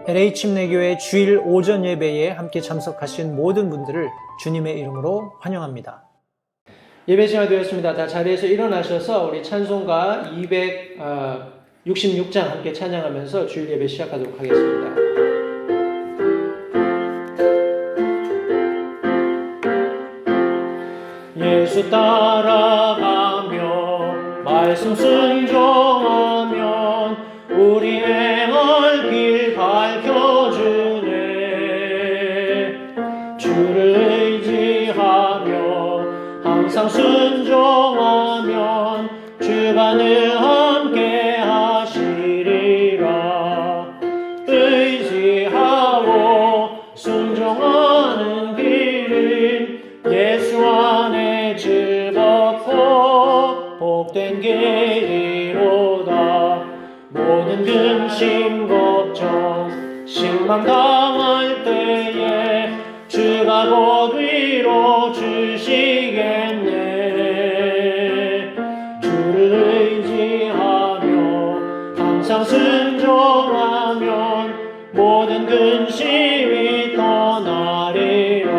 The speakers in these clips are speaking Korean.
LA 침례교회 주일 오전 예배에 함께 참석하신 모든 분들을 주님의 이름으로 환영합니다. 예배 시간 되었습니다. 다 자리에서 일어나셔서 우리 찬송가 266장 함께 찬양하면서 주일 예배 시작하도록 하겠습니다. 예수 따라가며 말씀 순종하면 우리 행할 길 밝혀주네. 주를 의지하며 항상 순종하면 주가 늘 함께 하시리라. 의지하고 순종하는 길은 예수 안에 즐겁고 복된 길이로다. 모든 근심 걱정 실망 당할 때에 주가 곧 위로 주시겠네. 주를 의지하며 항상 순종하면 모든 근심이 떠나리라.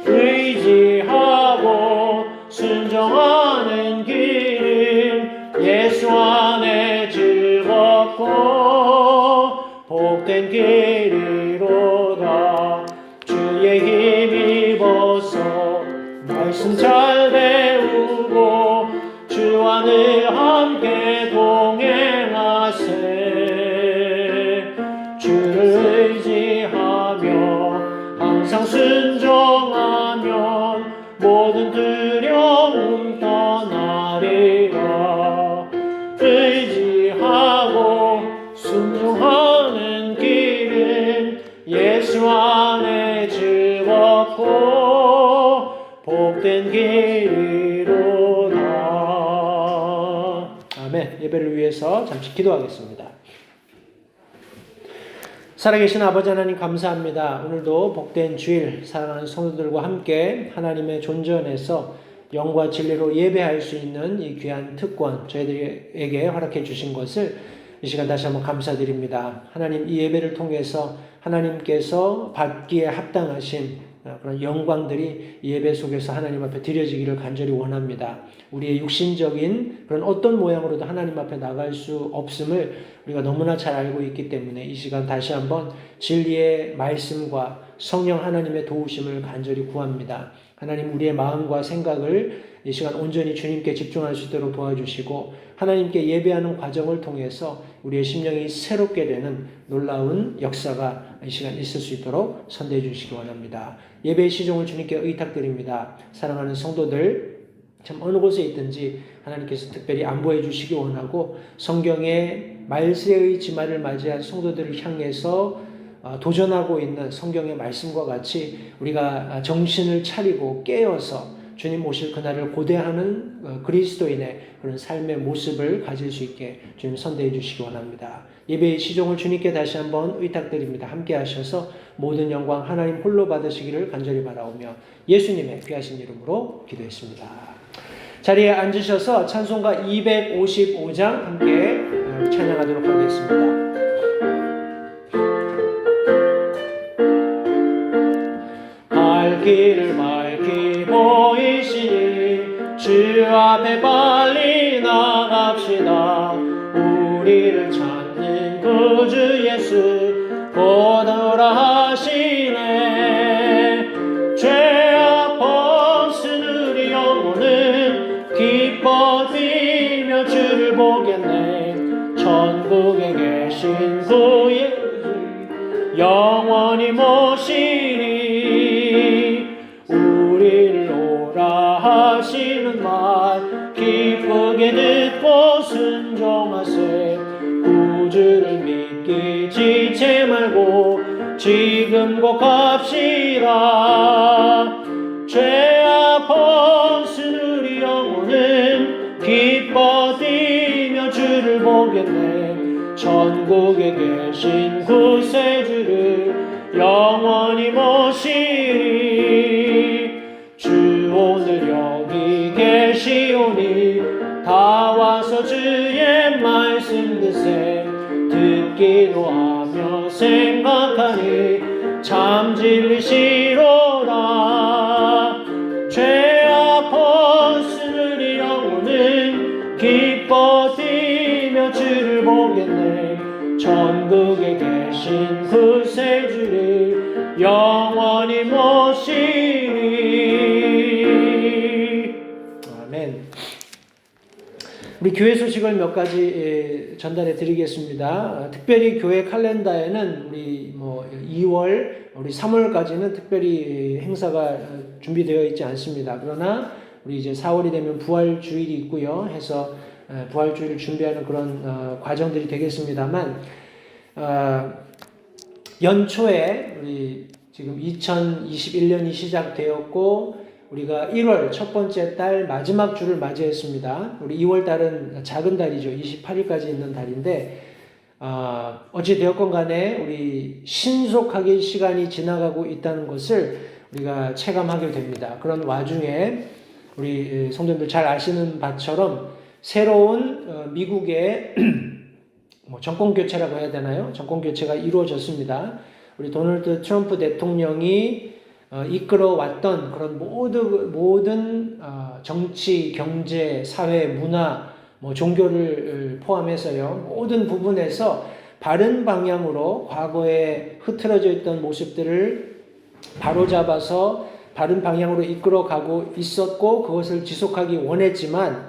의지하고 순종하는 길은 예수 안에 즐겁고 복된 길이로다. 주의 힘입어서 말씀 잘 배우고 주와 늘 함께 동행하세. 주를 의지하며 항상 순종하면 모든 두려움 떠나리라. 의지하고 순종하는 길은 예수 안에 즐겁고 복된 길이로다. 아멘. 예배를 위해서 잠시 기도하겠습니다. 살아계신 아버지 하나님 감사합니다. 오늘도 복된 주일 사랑하는 성도들과 함께 하나님의 존전에서 영과 진리로 예배할 수 있는 이 귀한 특권 저희들에게 허락해 주신 것을 이 시간 다시 한번 감사드립니다. 하나님, 이 예배를 통해서 하나님께서 받기에 합당하신 그런 영광들이 이 예배 속에서 하나님 앞에 드려지기를 간절히 원합니다. 우리의 육신적인 그런 어떤 모양으로도 하나님 앞에 나갈 수 없음을 우리가 너무나 잘 알고 있기 때문에 이 시간 다시 한번 진리의 말씀과 성령 하나님의 도우심을 간절히 구합니다. 하나님, 우리의 마음과 생각을 이 시간 온전히 주님께 집중할 수 있도록 도와주시고 하나님께 예배하는 과정을 통해서 우리의 심령이 새롭게 되는 놀라운 역사가 이 시간 있을 수 있도록 선대해 주시기 원합니다. 예배의 시종을 주님께 의탁드립니다. 사랑하는 성도들 참 어느 곳에 있든지 하나님께서 특별히 안보해 주시기 원하고 성경의 말세의 지말을 맞이한 성도들을 향해서 도전하고 있는 성경의 말씀과 같이 우리가 정신을 차리고 깨어서 주님 오실 그날을 고대하는 그리스도인의 그런 삶의 모습을 가질 수 있게 주님 선대해 주시기 원합니다. 예배의 시종을 주님께 다시 한번 의탁드립니다. 함께 하셔서 모든 영광 하나님 홀로 받으시기를 간절히 바라오며 예수님의 귀하신 이름으로 기도했습니다. 자리에 앉으셔서 찬송가 255장 함께 찬양하도록 하겠습니다. 갈 길을 밝히 보이시니 주 앞에 빨리 나갑시다. 우리를 찾는 구주 예수 곧 오라 하시네. 죄악 벗은 우리 영혼은 기뻐 뛰며 주를 보겠네. 천국에 계신 그의 영원히 모시니 우리를 오라 하시는 말 기쁘게 듣고 순종하세. 구주를 믿기 지체 말고 지금 곧 갑시다. 죄악 벗은 우리 영혼은 기뻐 뛰며 주를 보겠네. 천국에 계신 구세주를 영원히 모시리. 주 오늘 여기 계시오니 다 와서 주의 말씀 말씀 듣세 듣기도 하며 생각하니 참 진리시로다. 죄악 벗으니 영혼은 기뻐 뛰며 주를 보겠네. 천국에 계신 그 새 주를 영원히 모시리. 아멘. 우리 교회 소식을 몇 가지 전달해 드리겠습니다. 특별히 교회 칼렌더에는 우리 2월, 우리 3월까지는 특별히 행사가 준비되어 있지 않습니다. 그러나 우리 이제 4월이 되면 부활주일이 있고요. 해서 부활주일을 준비하는 그런 과정들이 되겠습니다만, 연초에 우리 지금 2021년이 시작되었고, 우리가 1월 첫 번째 달 마지막 주를 맞이했습니다. 우리 2월 달은 작은 달이죠. 28일까지 있는 달인데, 어찌 되었건 간에 우리 신속하게 시간이 지나가고 있다는 것을 우리가 체감하게 됩니다. 그런 와중에 우리 성도님들 잘 아시는 바처럼 새로운 미국의 정권 교체라고 해야 되나요? 정권 교체가 이루어졌습니다. 우리 도널드 트럼프 대통령이 이끌어왔던 그런 모든 정치, 경제, 사회, 문화, 종교를 포함해서요, 모든 부분에서 바른 방향으로 과거에 흐트러져 있던 모습들을 바로잡아서 바른 방향으로 이끌어가고 있었고, 그것을 지속하기 원했지만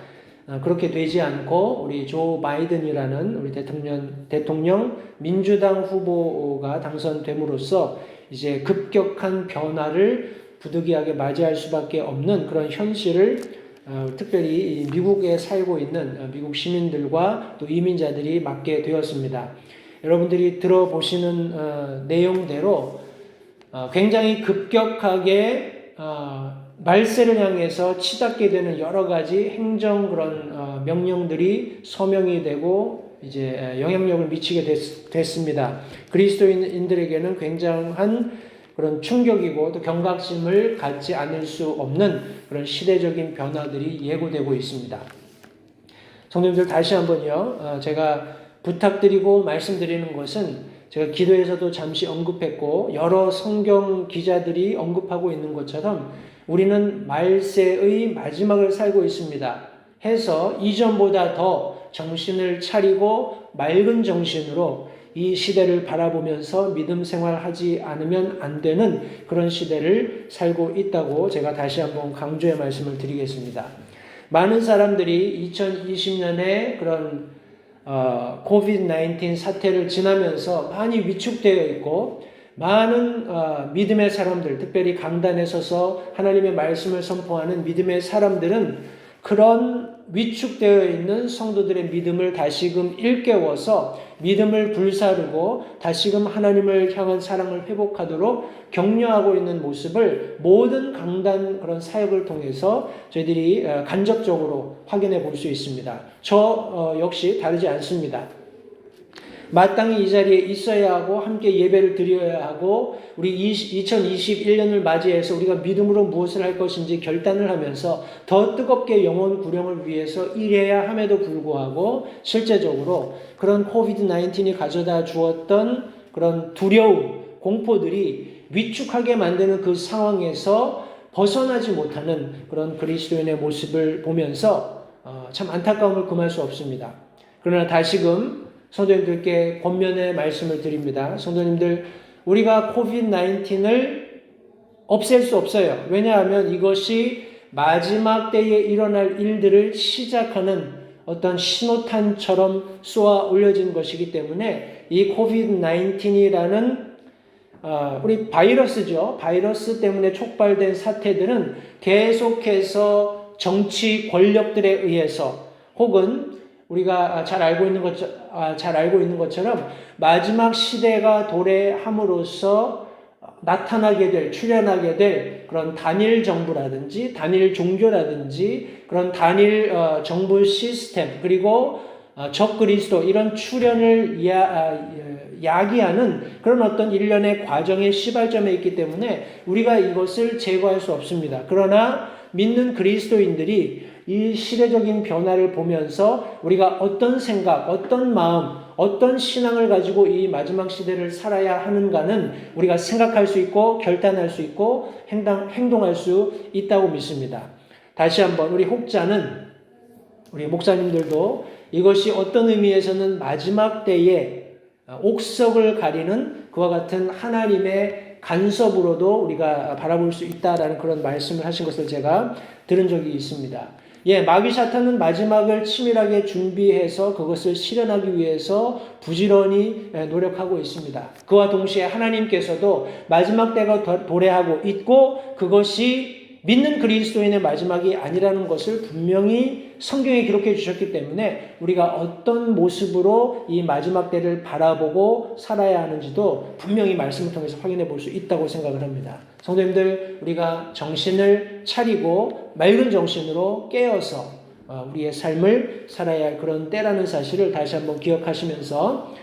그렇게 되지 않고 우리 조 바이든이라는 우리 대통령 민주당 후보가 당선됨으로써 이제 급격한 변화를 부득이하게 맞이할 수밖에 없는 그런 현실을 특별히 미국에 살고 있는 미국 시민들과 또 이민자들이 맞게 되었습니다. 여러분들이 들어보시는 내용대로 굉장히 급격하게 말세를 향해서 치닫게 되는 여러 가지 행정 그런 명령들이 서명이 되고 이제 영향력을 미치게 됐습니다. 그리스도인들에게는 굉장한 그런 충격이고 또 경각심을 갖지 않을 수 없는 그런 시대적인 변화들이 예고되고 있습니다. 성도님들 다시 한번요, 제가 부탁드리고 말씀드리는 것은 제가 기도에서도 잠시 언급했고 여러 성경 기자들이 언급하고 있는 것처럼 우리는 말세의 마지막을 살고 있습니다. 해서 이전보다 더 정신을 차리고 맑은 정신으로 이 시대를 바라보면서 믿음 생활하지 않으면 안 되는 그런 시대를 살고 있다고 제가 다시 한번 강조의 말씀을 드리겠습니다. 많은 사람들이 2020년에 그런 코비드-19 사태를 지나면서 많이 위축되어 있고, 많은 믿음의 사람들, 특별히 강단에 서서 하나님의 말씀을 선포하는 믿음의 사람들은 그런 위축되어 있는 성도들의 믿음을 다시금 일깨워서 믿음을 불사르고 다시금 하나님을 향한 사랑을 회복하도록 격려하고 있는 모습을 모든 강단 그런 사역을 통해서 저희들이 간접적으로 확인해 볼 수 있습니다. 저 역시 다르지 않습니다. 마땅히 이 자리에 있어야 하고 함께 예배를 드려야 하고 우리 2021년을 맞이해서 우리가 믿음으로 무엇을 할 것인지 결단을 하면서 더 뜨겁게 영혼 구령을 위해서 일해야 함에도 불구하고 실제적으로 그런 코비드-19이 가져다 주었던 그런 두려움, 공포들이 위축하게 만드는 그 상황에서 벗어나지 못하는 그런 그리스도인의 모습을 보면서 참 안타까움을 금할 수 없습니다. 그러나 다시금 성도님들께 권면의 말씀을 드립니다. 성도님들, 우리가 코비드-19을 없앨 수 없어요. 왜냐하면 이것이 마지막 때에 일어날 일들을 시작하는 어떤 신호탄처럼 쏘아 올려진 것이기 때문에 이 코비드-19이라는 우리 바이러스죠. 바이러스 때문에 촉발된 사태들은 계속해서 정치 권력들에 의해서 혹은 우리가 잘 알고 있는 것처럼 마지막 시대가 도래함으로써 나타나게 될, 출현하게 될 그런 단일 정부라든지 단일 종교라든지 그런 단일 정부 시스템 그리고 적그리스도 이런 출현을 야기하는 그런 어떤 일련의 과정의 시발점에 있기 때문에 우리가 이것을 제거할 수 없습니다. 그러나 믿는 그리스도인들이 이 시대적인 변화를 보면서 우리가 어떤 생각, 어떤 마음, 어떤 신앙을 가지고 이 마지막 시대를 살아야 하는가는 우리가 생각할 수 있고 결단할 수 있고 행동할 수 있다고 믿습니다. 다시 한번 우리 혹자는, 우리 목사님들도 이것이 어떤 의미에서는 마지막 때에 옥석을 가리는 그와 같은 하나님의 간섭으로도 우리가 바라볼 수 있다라는 그런 말씀을 하신 것을 제가 들은 적이 있습니다. 마귀 사탄은 마지막을 치밀하게 준비해서 그것을 실현하기 위해서 부지런히 노력하고 있습니다. 그와 동시에 하나님께서도 마지막 때가 도래하고 있고 그것이 믿는 그리스도인의 마지막이 아니라는 것을 분명히 성경에 기록해 주셨기 때문에 우리가 어떤 모습으로 이 마지막 때를 바라보고 살아야 하는지도 분명히 말씀을 통해서 확인해 볼 수 있다고 생각을 합니다. 성도님들, 우리가 정신을 차리고 맑은 정신으로 깨어서 우리의 삶을 살아야 할 그런 때라는 사실을 다시 한번 기억하시면서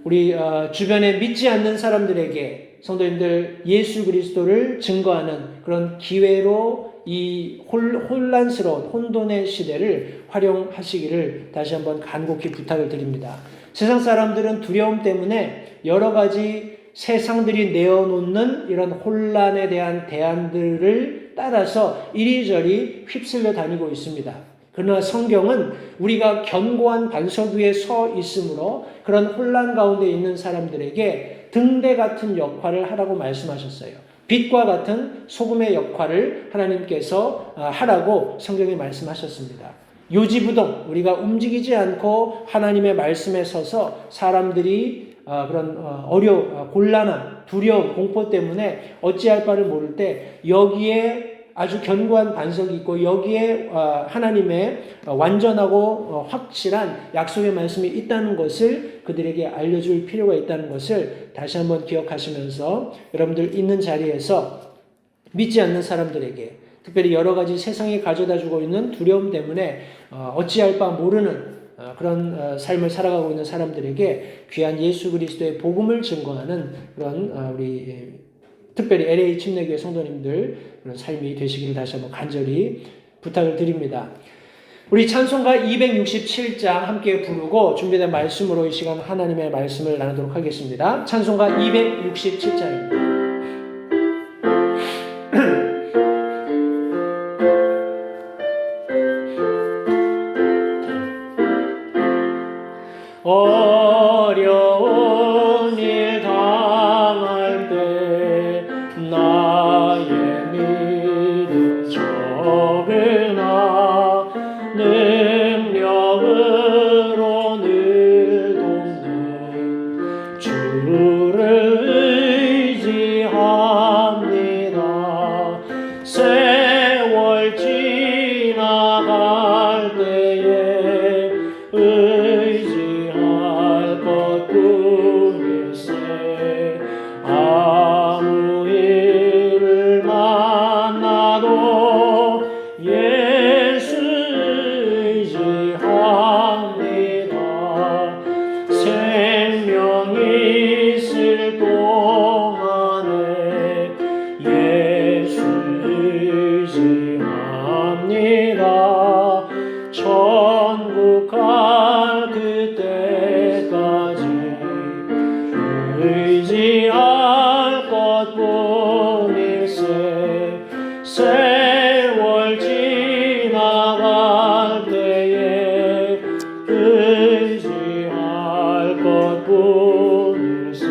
우리 주변에 믿지 않는 사람들에게 성도님들 예수 그리스도를 증거하는 그런 기회로 이 혼란스러운 혼돈의 시대를 활용하시기를 다시 한번 간곡히 부탁을 드립니다. 세상 사람들은 두려움 때문에 여러 가지 세상들이 내어놓는 이런 혼란에 대한 대안들을 따라서 이리저리 휩쓸려 다니고 있습니다. 그러나 성경은 우리가 견고한 반석 위에 서 있으므로 그런 혼란 가운데 있는 사람들에게 등대 같은 역할을 하라고 말씀하셨어요. 빛과 같은 소금의 역할을 하나님께서 하라고 성경에 말씀하셨습니다. 요지부동 우리가 움직이지 않고 하나님의 말씀에 서서 사람들이 그런 곤란함, 두려움, 공포 때문에 어찌할 바를 모를 때 여기에 아주 견고한 반석이 있고 여기에 하나님의 완전하고 확실한 약속의 말씀이 있다는 것을 그들에게 알려줄 필요가 있다는 것을 다시 한번 기억하시면서 여러분들 있는 자리에서 믿지 않는 사람들에게 특별히 여러 가지 세상이 가져다주고 있는 두려움 때문에 어찌할 바 모르는 그런 삶을 살아가고 있는 사람들에게 귀한 예수 그리스도의 복음을 증거하는 그런 우리 특별히 LA 침례교회 성도님들 그런 삶이 되시기를 다시 한번 간절히 부탁을 드립니다. 우리 찬송가 267장 함께 부르고 준비된 말씀으로 이 시간 하나님의 말씀을 나누도록 하겠습니다. 찬송가 267장입니다. 어려운 일 당할 때 나의 믿음 적으나 능력으로 늘 돕는 주를 의지합니다. 세월 지나갈 때에 의지할 것뿐일세. 아무 일을 만나도 예수 의지합니다. 생명이 있을 동안에 예수 의지합니다. 천국 갈 그때까지 의지할 것뿐일세. 세월 지나갈 때에 의지할 것뿐일세.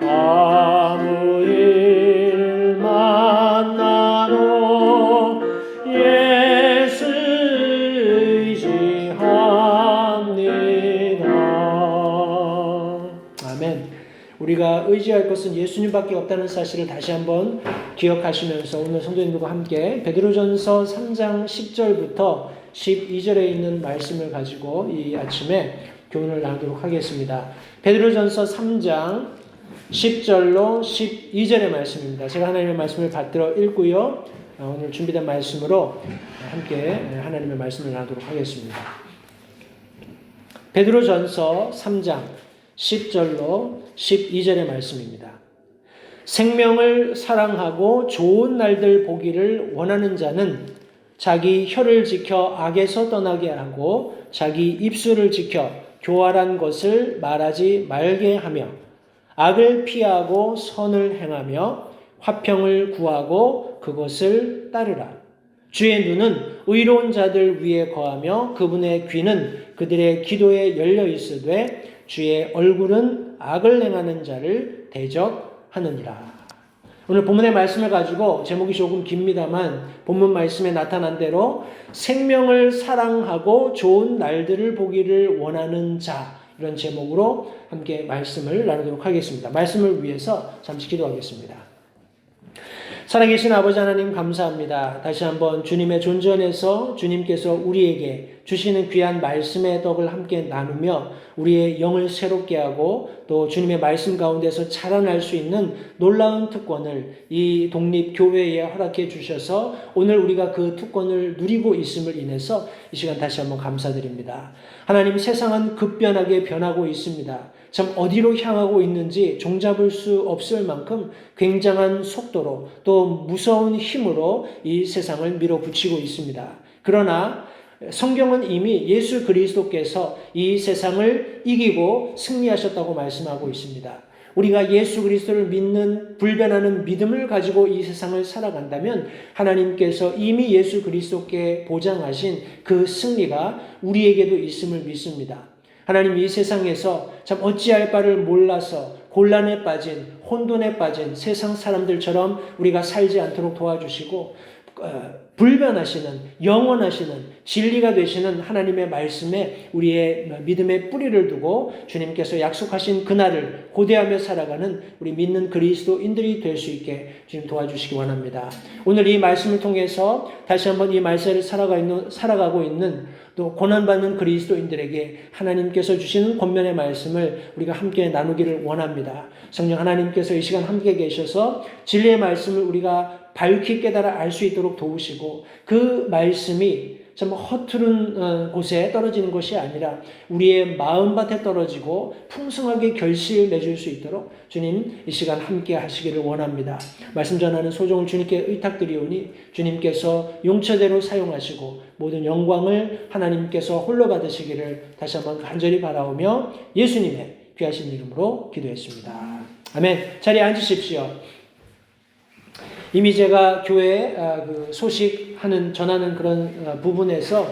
아무 일 만나도 예수 의지합니다. 아멘. 우리가 의지할 것은 예수님밖에 없다는 사실을 다시 한번 기억하시면서 오늘 성도님들과 함께 베드로전서 3장 10절부터 12절에 있는 말씀을 가지고 이 아침에 교훈을 나누도록 하겠습니다. 베드로전서 3장 10절로 12절의 말씀입니다. 제가 하나님의 말씀을 받들어 읽고요. 오늘 준비된 말씀으로 함께 하나님의 말씀을 나누도록 하겠습니다. 베드로전서 3장 10절로 12절의 말씀입니다. 생명을 사랑하고 좋은 날들 보기를 원하는 자는 자기 혀를 지켜 악에서 떠나게 하고 자기 입술을 지켜 교활한 것을 말하지 말게 하며 악을 피하고 선을 행하며 화평을 구하고 그것을 따르라. 주의 눈은 의로운 자들 위에 거하며 그분의 귀는 그들의 기도에 열려 있으되 주의 얼굴은 악을 행하는 자를 대적하느니라. 오늘 본문의 말씀을 가지고 제목이 조금 깁니다만 본문 말씀에 나타난 대로 생명을 사랑하고 좋은 날들을 보기를 원하는 자, 이런 제목으로 함께 말씀을 나누도록 하겠습니다. 말씀을 위해서 잠시 기도하겠습니다. 살아계신 아버지 하나님 감사합니다. 다시 한번 주님의 존재 안에서 주님께서 우리에게 주시는 귀한 말씀의 떡을 함께 나누며 우리의 영을 새롭게 하고 또 주님의 말씀 가운데서 자라날 수 있는 놀라운 특권을 이 독립교회에 허락해 주셔서 오늘 우리가 그 특권을 누리고 있음을 인해서 이 시간 다시 한번 감사드립니다. 하나님, 세상은 급변하게 변하고 있습니다. 참 어디로 향하고 있는지 종잡을 수 없을 만큼 굉장한 속도로 또 무서운 힘으로 이 세상을 밀어붙이고 있습니다. 그러나 성경은 이미 예수 그리스도께서 이 세상을 이기고 승리하셨다고 말씀하고 있습니다. 우리가 예수 그리스도를 믿는 불변하는 믿음을 가지고 이 세상을 살아간다면 하나님께서 이미 예수 그리스도께 보장하신 그 승리가 우리에게도 있음을 믿습니다. 하나님, 이 세상에서 참 어찌할 바를 몰라서 곤란에 빠진, 혼돈에 빠진 세상 사람들처럼 우리가 살지 않도록 도와주시고 불변하시는, 영원하시는, 진리가 되시는 하나님의 말씀에 우리의 믿음의 뿌리를 두고 주님께서 약속하신 그날을 고대하며 살아가는 우리 믿는 그리스도인들이 될 수 있게 주님 도와주시기 원합니다. 오늘 이 말씀을 통해서 다시 한번 이 말세를 살아가고 있는 또 고난받는 그리스도인들에게 하나님께서 주시는 권면의 말씀을 우리가 함께 나누기를 원합니다. 성령 하나님께서 이 시간 함께 계셔서 진리의 말씀을 우리가 밝히 깨달아 알 수 있도록 도우시고 그 말씀이 참 허투른 곳에 떨어지는 것이 아니라 우리의 마음밭에 떨어지고 풍성하게 결실 맺을 수 있도록 주님 이 시간 함께 하시기를 원합니다. 말씀 전하는 소정을 주님께 의탁드리오니 주님께서 용처대로 사용하시고 모든 영광을 하나님께서 홀로 받으시기를 다시 한번 간절히 바라오며 예수님의 귀하신 이름으로 기도했습니다. 아멘. 자리에 앉으십시오. 이미 제가 교회에 전하는 그런 부분에서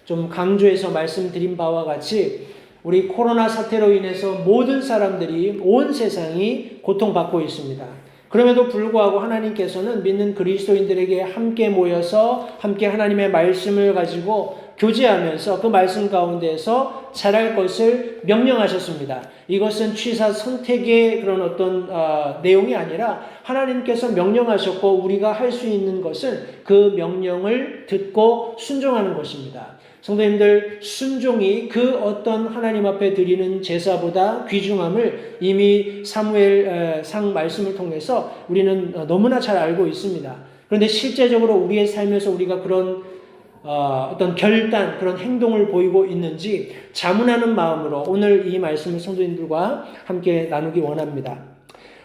좀 강조해서 말씀드린 바와 같이 우리 코로나 사태로 인해서 모든 사람들이, 온 세상이 고통받고 있습니다. 그럼에도 불구하고 하나님께서는 믿는 그리스도인들에게 함께 모여서 함께 하나님의 말씀을 가지고 교제하면서 그 말씀 가운데에서 잘할 것을 명령하셨습니다. 이것은 취사 선택의 그런 어떤 내용이 아니라 하나님께서 명령하셨고 우리가 할 수 있는 것은 그 명령을 듣고 순종하는 것입니다. 성도님들, 순종이 그 어떤 하나님 앞에 드리는 제사보다 귀중함을 이미 사무엘상 말씀을 통해서 우리는 너무나 잘 알고 있습니다. 그런데 실제적으로 우리의 삶에서 우리가 그런 어떤 결단, 그런 행동을 보이고 있는지 자문하는 마음으로 오늘 이 말씀을 성도님들과 함께 나누기 원합니다.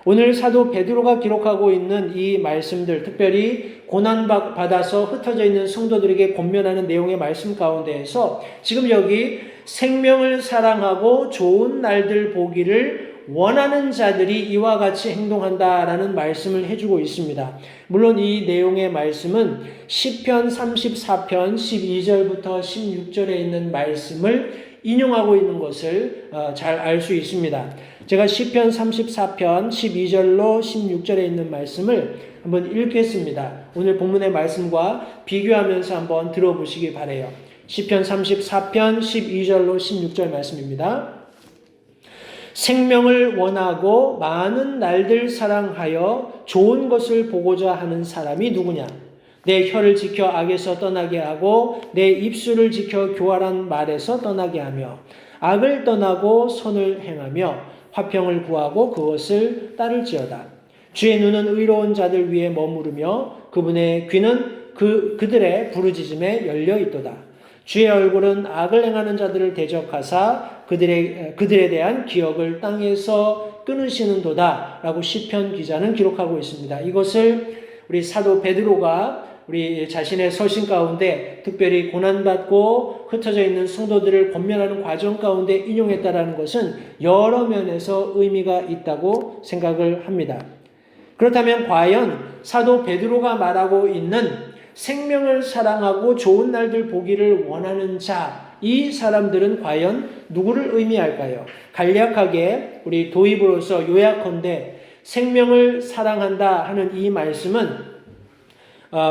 오늘 사도 베드로가 기록하고 있는 이 말씀들, 특별히 고난받아서 흩어져 있는 성도들에게 권면하는 내용의 말씀 가운데에서 지금 여기 생명을 사랑하고 좋은 날들 보기를 원하는 자들이 이와 같이 행동한다라는 말씀을 해주고 있습니다. 물론 이 내용의 말씀은 시편 34편 12절부터 16절에 있는 말씀을 인용하고 있는 것을 잘 알 수 있습니다. 제가 시편 34편 12절로 16절에 있는 말씀을 한번 읽겠습니다. 오늘 본문의 말씀과 비교하면서 한번 들어보시기 바라요. 시편 34편 12절로 16절 말씀입니다. 생명을 원하고 많은 날들 사랑하여 좋은 것을 보고자 하는 사람이 누구냐? 내 혀를 지켜 악에서 떠나게 하고 내 입술을 지켜 교활한 말에서 떠나게 하며 악을 떠나고 선을 행하며 화평을 구하고 그것을 따를지어다. 주의 눈은 의로운 자들 위에 머무르며 그분의 귀는 그들의 부르짖음에 열려 있도다. 주의 얼굴은 악을 행하는 자들을 대적하사 그들에 대한 기억을 땅에서 끊으시는도다 라고 시편 기자는 기록하고 있습니다. 이것을 우리 사도 베드로가 우리 자신의 서신 가운데 특별히 고난받고 흩어져 있는 성도들을 권면하는 과정 가운데 인용했다라는 것은 여러 면에서 의미가 있다고 생각을 합니다. 그렇다면 과연 사도 베드로가 말하고 있는 생명을 사랑하고 좋은 날들 보기를 원하는 자, 이 사람들은 과연 누구를 의미할까요? 간략하게 우리 도입으로서 요약컨대 생명을 사랑한다 하는 이 말씀은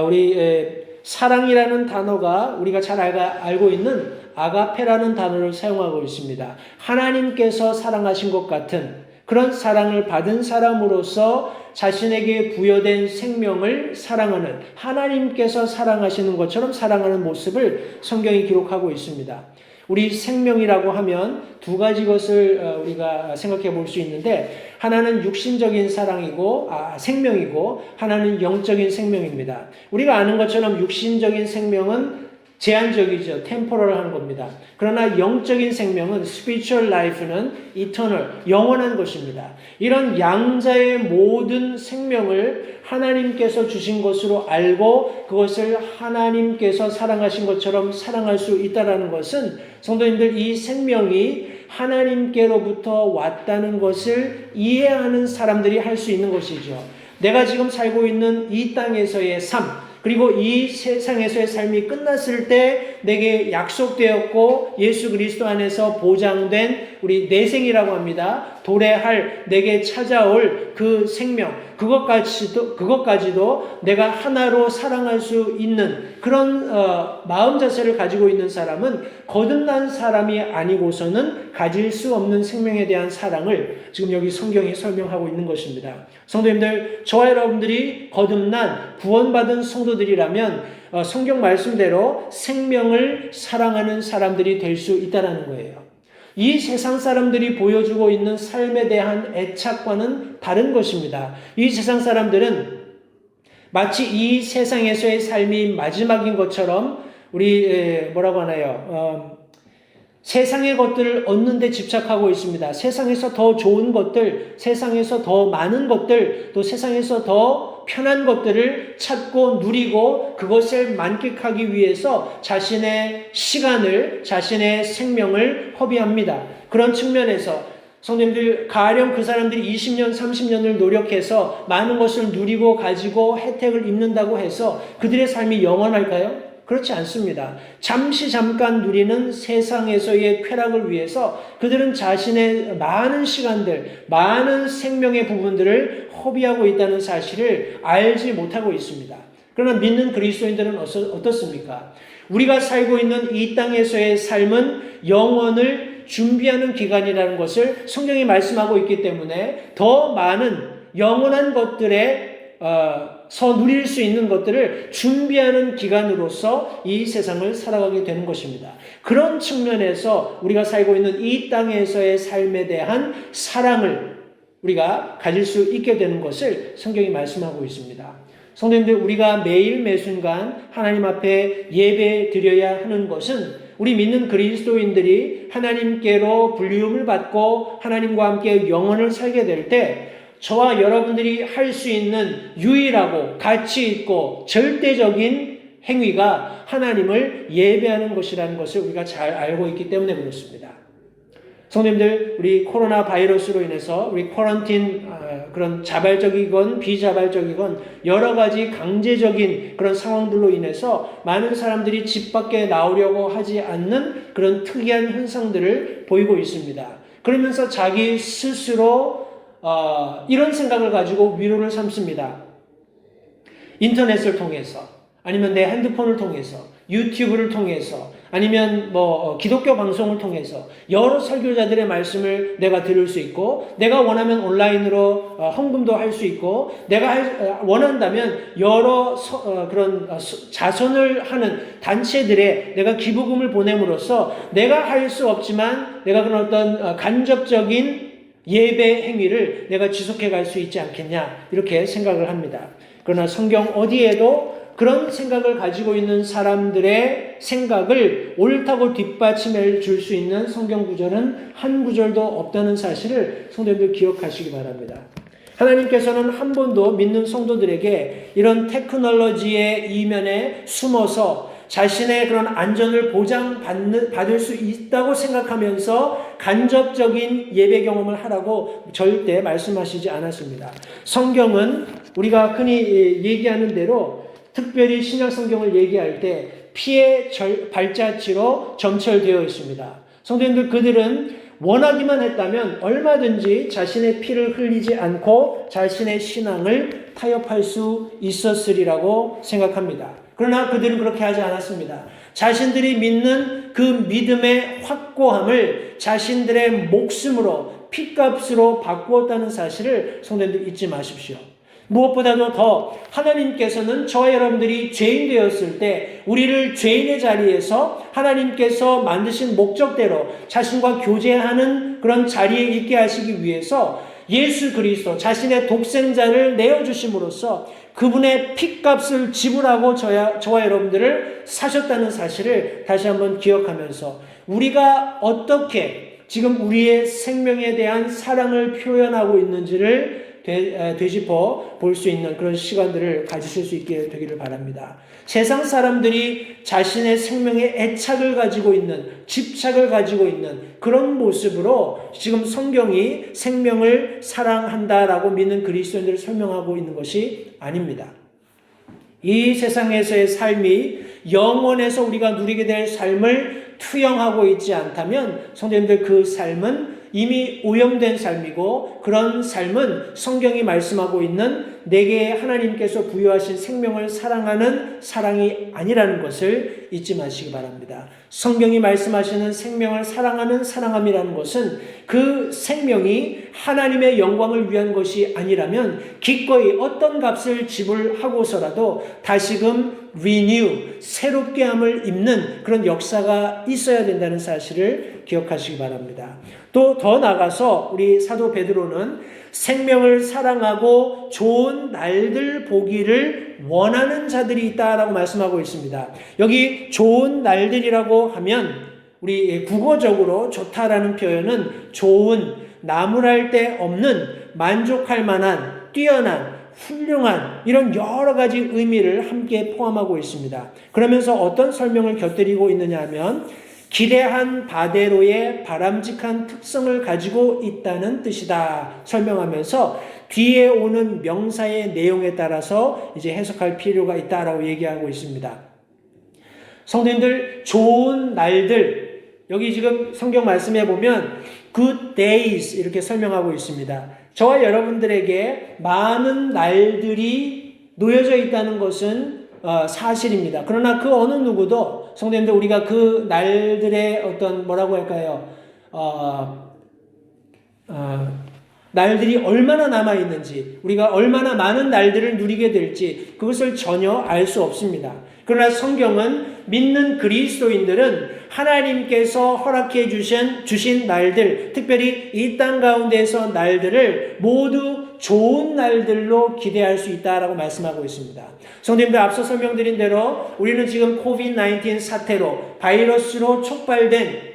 우리 사랑이라는 단어가 우리가 잘 알고 있는 아가페라는 단어를 사용하고 있습니다. 하나님께서 사랑하신 것 같은 그런 사랑을 받은 사람으로서 자신에게 부여된 생명을 사랑하는, 하나님께서 사랑하시는 것처럼 사랑하는 모습을 성경이 기록하고 있습니다. 우리 생명이라고 하면 두 가지 것을 우리가 생각해 볼 수 있는데, 하나는 육신적인 생명이고 하나는 영적인 생명입니다. 우리가 아는 것처럼 육신적인 생명은 제한적이죠. 템포럴한 겁니다. 그러나 영적인 생명은 spiritual life는 eternal, 영원한 것입니다. 이런 양자의 모든 생명을 하나님께서 주신 것으로 알고 그것을 하나님께서 사랑하신 것처럼 사랑할 수 있다는 것은 성도님들, 이 생명이 하나님께로부터 왔다는 것을 이해하는 사람들이 할 수 있는 것이죠. 내가 지금 살고 있는 이 땅에서의 삶, 그리고 이 세상에서의 삶이 끝났을 때 내게 약속되었고 예수 그리스도 안에서 보장된 우리 내생이라고 합니다. 도래할 내게 찾아올 그 생명, 그것까지도 내가 하나로 사랑할 수 있는 그런 마음 자세를 가지고 있는 사람은 거듭난 사람이 아니고서는 가질 수 없는 생명에 대한 사랑을 지금 여기 성경이 설명하고 있는 것입니다. 성도님들, 저와 여러분들이 거듭난 구원받은 성도들이라면 성경 말씀대로 생명을 사랑하는 사람들이 될 수 있다는 거예요. 이 세상 사람들이 보여주고 있는 삶에 대한 애착과는 다른 것입니다. 이 세상 사람들은 마치 이 세상에서의 삶이 마지막인 것처럼 우리 뭐라고 하나요? 세상의 것들을 얻는 데 집착하고 있습니다. 세상에서 더 좋은 것들, 세상에서 더 많은 것들, 또 세상에서 더 편한 것들을 찾고 누리고 그것을 만끽하기 위해서 자신의 시간을, 자신의 생명을 허비합니다. 그런 측면에서 성도님들, 가령 그 사람들이 20년, 30년을 노력해서 많은 것을 누리고 가지고 혜택을 입는다고 해서 그들의 삶이 영원할까요? 그렇지 않습니다. 잠깐 누리는 세상에서의 쾌락을 위해서 그들은 자신의 많은 시간들, 많은 생명의 부분들을 허비하고 있다는 사실을 알지 못하고 있습니다. 그러나 믿는 그리스도인들은 어떻습니까? 우리가 살고 있는 이 땅에서의 삶은 영원을 준비하는 기간이라는 것을 성경이 말씀하고 있기 때문에 더 많은 영원한 것들에 누릴 수 있는 것들을 준비하는 기간으로서 이 세상을 살아가게 되는 것입니다. 그런 측면에서 우리가 살고 있는 이 땅에서의 삶에 대한 사랑을 우리가 가질 수 있게 되는 것을 성경이 말씀하고 있습니다. 성도님들, 우리가 매일 매순간 하나님 앞에 예배 드려야 하는 것은 우리 믿는 그리스도인들이 하나님께로 불리움을 받고 하나님과 함께 영원을 살게 될 때 저와 여러분들이 할 수 있는 유일하고 가치 있고 절대적인 행위가 하나님을 예배하는 것이라는 것을 우리가 잘 알고 있기 때문에 그렇습니다. 성도님들, 우리 코로나 바이러스로 인해서 우리 쿼런틴, 그런 자발적이건 비자발적이건 여러 가지 강제적인 그런 상황들로 인해서 많은 사람들이 집 밖에 나오려고 하지 않는 그런 특이한 현상들을 보이고 있습니다. 그러면서 자기 스스로 이런 생각을 가지고 위로를 삼습니다. 인터넷을 통해서, 아니면 내 핸드폰을 통해서, 유튜브를 통해서, 아니면 기독교 방송을 통해서 여러 설교자들의 말씀을 내가 들을 수 있고, 내가 원하면 온라인으로 헌금도 할 수 있고, 내가 원한다면 여러 그런 자선을 하는 단체들에 내가 기부금을 보냄으로써 내가 할 수 없지만 내가 그런 어떤 간접적인 예배 행위를 내가 지속해 갈 수 있지 않겠냐, 이렇게 생각을 합니다. 그러나 성경 어디에도 그런 생각을 가지고 있는 사람들의 생각을 옳다고 뒷받침해 줄 수 있는 성경 구절은 한 구절도 없다는 사실을 성도님들 기억하시기 바랍니다. 하나님께서는 한 번도 믿는 성도들에게 이런 테크놀로지의 이면에 숨어서 자신의 그런 안전을 보장받을 수 있다고 생각하면서 간접적인 예배 경험을 하라고 절대 말씀하시지 않았습니다. 성경은 우리가 흔히 얘기하는 대로 특별히 신약 성경을 얘기할 때 피의 발자취로 점철되어 있습니다. 성도님들, 그들은 원하기만 했다면 얼마든지 자신의 피를 흘리지 않고 자신의 신앙을 타협할 수 있었으리라고 생각합니다. 그러나 그들은 그렇게 하지 않았습니다. 자신들이 믿는 그 믿음의 확고함을 자신들의 목숨으로, 피값으로 바꾸었다는 사실을 성도님들 잊지 마십시오. 무엇보다도 더 하나님께서는 저와 여러분들이 죄인 되었을 때 우리를 죄인의 자리에서 하나님께서 만드신 목적대로 자신과 교제하는 그런 자리에 있게 하시기 위해서 예수 그리스도 자신의 독생자를 내어주심으로써 그분의 핏값을 지불하고 저와 여러분들을 사셨다는 사실을 다시 한번 기억하면서 우리가 어떻게 지금 우리의 생명에 대한 사랑을 표현하고 있는지를 되짚어 볼 수 있는 그런 시간들을 가지실 수 있게 되기를 바랍니다. 세상 사람들이 자신의 생명에 애착을 가지고 있는, 집착을 가지고 있는 그런 모습으로 지금 성경이 생명을 사랑한다라고 믿는 그리스도인들을 설명하고 있는 것이 아닙니다. 이 세상에서의 삶이 영원에서 우리가 누리게 될 삶을 투영하고 있지 않다면 성도님들, 그 삶은 이미 오염된 삶이고 그런 삶은 성경이 말씀하고 있는 내게 하나님께서 부여하신 생명을 사랑하는 사랑이 아니라는 것을 잊지 마시기 바랍니다. 성경이 말씀하시는 생명을 사랑하는 사랑함이라는 것은 그 생명이 하나님의 영광을 위한 것이 아니라면 기꺼이 어떤 값을 지불하고서라도 다시금 새롭게 함을 입는 그런 역사가 있어야 된다는 사실을 기억하시기 바랍니다. 또 더 나아가서 우리 사도 베드로는 생명을 사랑하고 좋은 날들 보기를 원하는 자들이 있다라고 말씀하고 있습니다. 여기 좋은 날들이라고 하면 우리 국어적으로 좋다라는 표현은 좋은, 나무랄 데 없는, 만족할 만한, 뛰어난, 훌륭한 이런 여러 가지 의미를 함께 포함하고 있습니다. 그러면서 어떤 설명을 곁들이고 있느냐 하면 기대한 바대로의 바람직한 특성을 가지고 있다는 뜻이다 설명하면서 뒤에 오는 명사의 내용에 따라서 이제 해석할 필요가 있다라고 얘기하고 있습니다. 성도님들, 좋은 날들, 여기 지금 성경 말씀에 보면 good days 이렇게 설명하고 있습니다. 저와 여러분들에게 많은 날들이 놓여져 있다는 것은 사실입니다. 그러나 그 어느 누구도 성도님들, 우리가 그 날들의 어떤 뭐라고 할까요? 날들이 얼마나 남아있는지, 우리가 얼마나 많은 날들을 누리게 될지 그것을 전혀 알 수 없습니다. 그러나 성경은 믿는 그리스도인들은 하나님께서 허락해 주신 날들, 특별히 이 땅 가운데서 날들을 모두 좋은 날들로 기대할 수 있다라고 말씀하고 있습니다. 성도님들, 앞서 설명드린 대로 우리는 지금 코비드-19 사태로, 바이러스로 촉발된,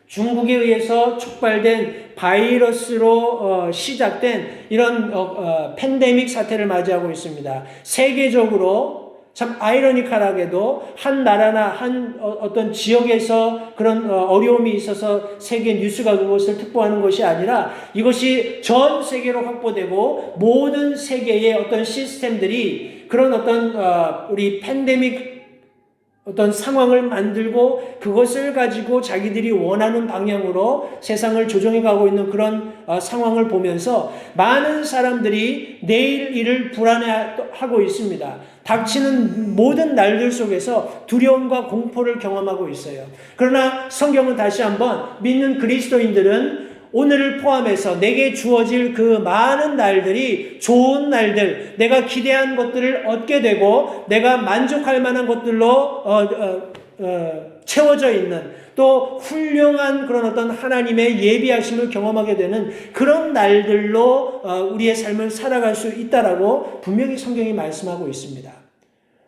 중국에 의해서 촉발된 바이러스로 시작된 이런 팬데믹 사태를 맞이하고 있습니다. 세계적으로 참 아이러니컬하게도 한 나라나 한 어떤 지역에서 그런 어려움이 있어서 세계 뉴스가 그것을 특보하는 것이 아니라 이것이 전 세계로 확보되고 모든 세계의 어떤 시스템들이 그런 어떤 우리 팬데믹 어떤 상황을 만들고 그것을 가지고 자기들이 원하는 방향으로 세상을 조정해 가고 있는 그런 상황을 보면서 많은 사람들이 내일 일을 불안해하고 있습니다. 닥치는 모든 날들 속에서 두려움과 공포를 경험하고 있어요. 그러나 성경은 다시 한번 믿는 그리스도인들은 오늘을 포함해서 내게 주어질 그 많은 날들이 좋은 날들, 내가 기대한 것들을 얻게 되고 내가 만족할 만한 것들로 채워져 있는, 또 훌륭한 그런 어떤 하나님의 예비하심을 경험하게 되는 그런 날들로 우리의 삶을 살아갈 수 있다라고 분명히 성경이 말씀하고 있습니다.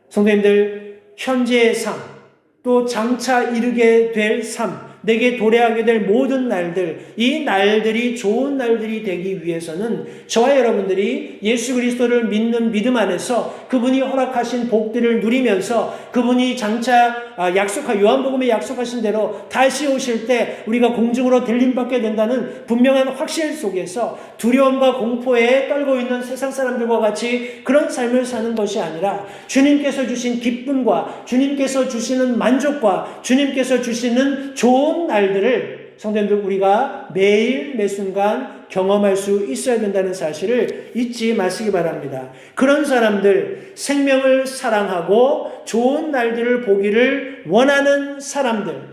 성도님들, 현재의 삶, 또 장차 이르게 될 삶, 내게 도래하게 될 모든 날들, 이 날들이 좋은 날들이 되기 위해서는 저와 여러분들이 예수 그리스도를 믿는 믿음 안에서 그분이 허락하신 복들을 누리면서 그분이 장차 요한복음에 약속하신 대로 다시 오실 때 우리가 공중으로 들림받게 된다는 분명한 확실 속에서 두려움과 공포에 떨고 있는 세상 사람들과 같이 그런 삶을 사는 것이 아니라 주님께서 주신 기쁨과 주님께서 주시는 만족과 주님께서 주시는 좋은 날들을 성도님들 우리가 매일 매순간 경험할 수 있어야 된다는 사실을 잊지 마시기 바랍니다. 그런 사람들, 생명을 사랑하고 좋은 날들을 보기를 원하는 사람들,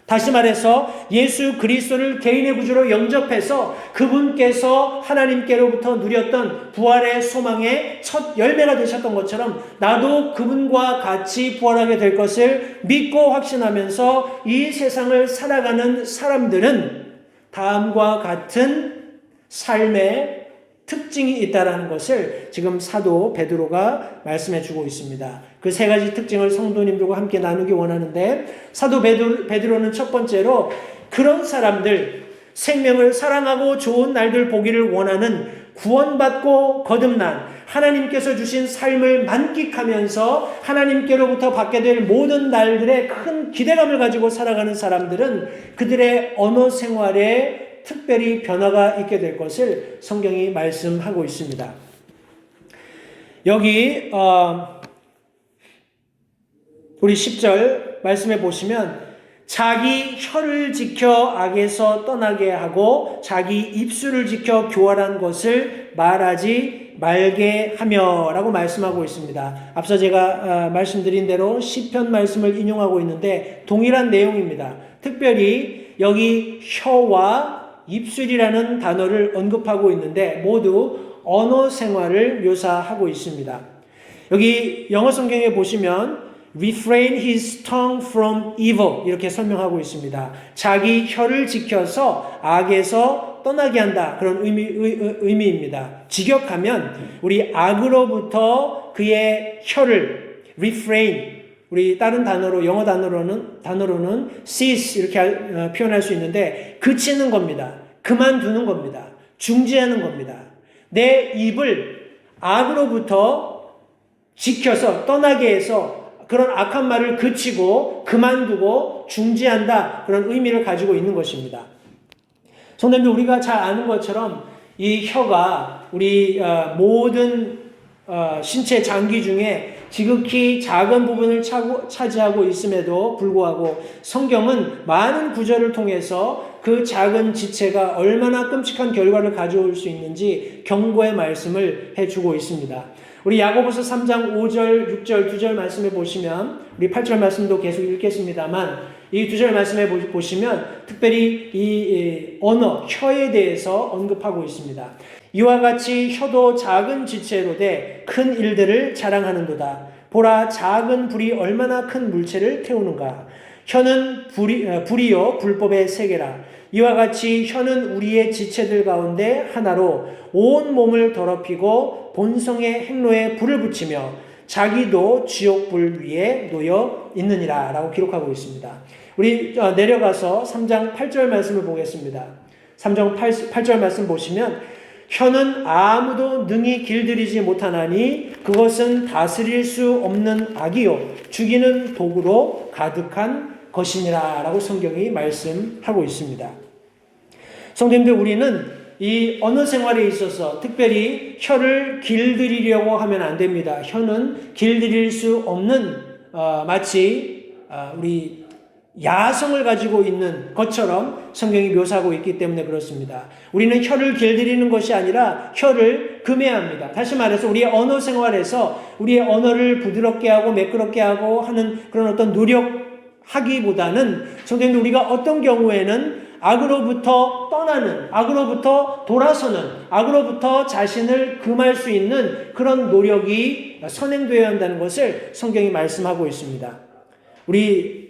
다시 말해서 예수 그리스도를 개인의 구주로 영접해서 그분께서 하나님께로부터 누렸던 부활의 소망의 첫 열매가 되셨던 것처럼 나도 그분과 같이 부활하게 될 것을 믿고 확신하면서 이 세상을 살아가는 사람들은 다음과 같은 삶의 특징이 있다는 것을 지금 사도 베드로가 말씀해 주고 있습니다. 그 세 가지 특징을 성도님들과 함께 나누기 원하는데 사도 베드로는 첫 번째로 그런 사람들, 생명을 사랑하고 좋은 날들 보기를 원하는 구원받고 거듭난 하나님께서 주신 삶을 만끽하면서 하나님께로부터 받게 될 모든 날들의 큰 기대감을 가지고 살아가는 사람들은 그들의 언어 생활에 특별히 변화가 있게 될 것을 성경이 말씀하고 있습니다. 여기 우리 10절 말씀해 보시면 자기 혀를 지켜 악에서 떠나게 하고 자기 입술을 지켜 교활한 것을 말하지 말게 하며 라고 말씀하고 있습니다. 앞서 제가 말씀드린 대로 시편 말씀을 인용하고 있는데 동일한 내용입니다. 특별히 여기 혀와 입술이라는 단어를 언급하고 있는데 모두 언어 생활을 묘사하고 있습니다. 여기 영어 성경에 보시면 refrain his tongue from evil 이렇게 설명하고 있습니다. 자기 혀를 지켜서 악에서 떠나게 한다. 그런 의미입니다. 직역하면 우리 악으로부터 그의 혀를 refrain 우리 다른 단어로 영어 단어로는 cease 이렇게 표현할 수 있는데 그치는 겁니다. 그만두는 겁니다. 중지하는 겁니다. 내 입을 악으로부터 지켜서 떠나게 해서 그런 악한 말을 그치고 그만두고 중지한다. 그런 의미를 가지고 있는 것입니다. 성도님들 우리가 잘 아는 것처럼 이 혀가 우리 모든 신체 장기 중에 지극히 작은 부분을 차지하고 있음에도 불구하고 성경은 많은 구절을 통해서 그 작은 지체가 얼마나 끔찍한 결과를 가져올 수 있는지 경고의 말씀을 해주고 있습니다. 우리 야고보서 3장 5절, 6절, 2절 말씀에 보시면 우리 8절 말씀도 계속 읽겠습니다만 이 2절 말씀에 보시면 특별히 이 언어, 혀에 대해서 언급하고 있습니다. 이와 같이 혀도 작은 지체로 돼 큰 일들을 자랑하는도다. 보라 작은 불이 얼마나 큰 물체를 태우는가. 혀는 불이요 불법의 세계라. 이와 같이 혀는 우리의 지체들 가운데 하나로 온 몸을 더럽히고 본성의 행로에 불을 붙이며 자기도 지옥불 위에 놓여 있느니라 라고 기록하고 있습니다. 우리 내려가서 3장 8절 말씀을 보겠습니다. 3장 8절 말씀 보시면 혀는 아무도 능히 길들이지 못하나니 그것은 다스릴 수 없는 악이요 죽이는 독으로 가득한 것이니라 라고 성경이 말씀하고 있습니다. 성도님들 우리는 이 언어 생활에 있어서 특별히 혀를 길들이려고 하면 안 됩니다. 혀는 길들일 수 없는 마치 우리 야성을 가지고 있는 것처럼 성경이 묘사하고 있기 때문에 그렇습니다. 우리는 혀를 길들이는 것이 아니라 혀를 금해야 합니다. 다시 말해서 우리의 언어 생활에서 우리의 언어를 부드럽게 하고 매끄럽게 하고 하는 그런 어떤 노력하기보다는 성경은 우리가 어떤 경우에는 악으로부터 떠나는, 악으로부터 돌아서는, 악으로부터 자신을 금할 수 있는 그런 노력이 선행되어야 한다는 것을 성경이 말씀하고 있습니다. 우리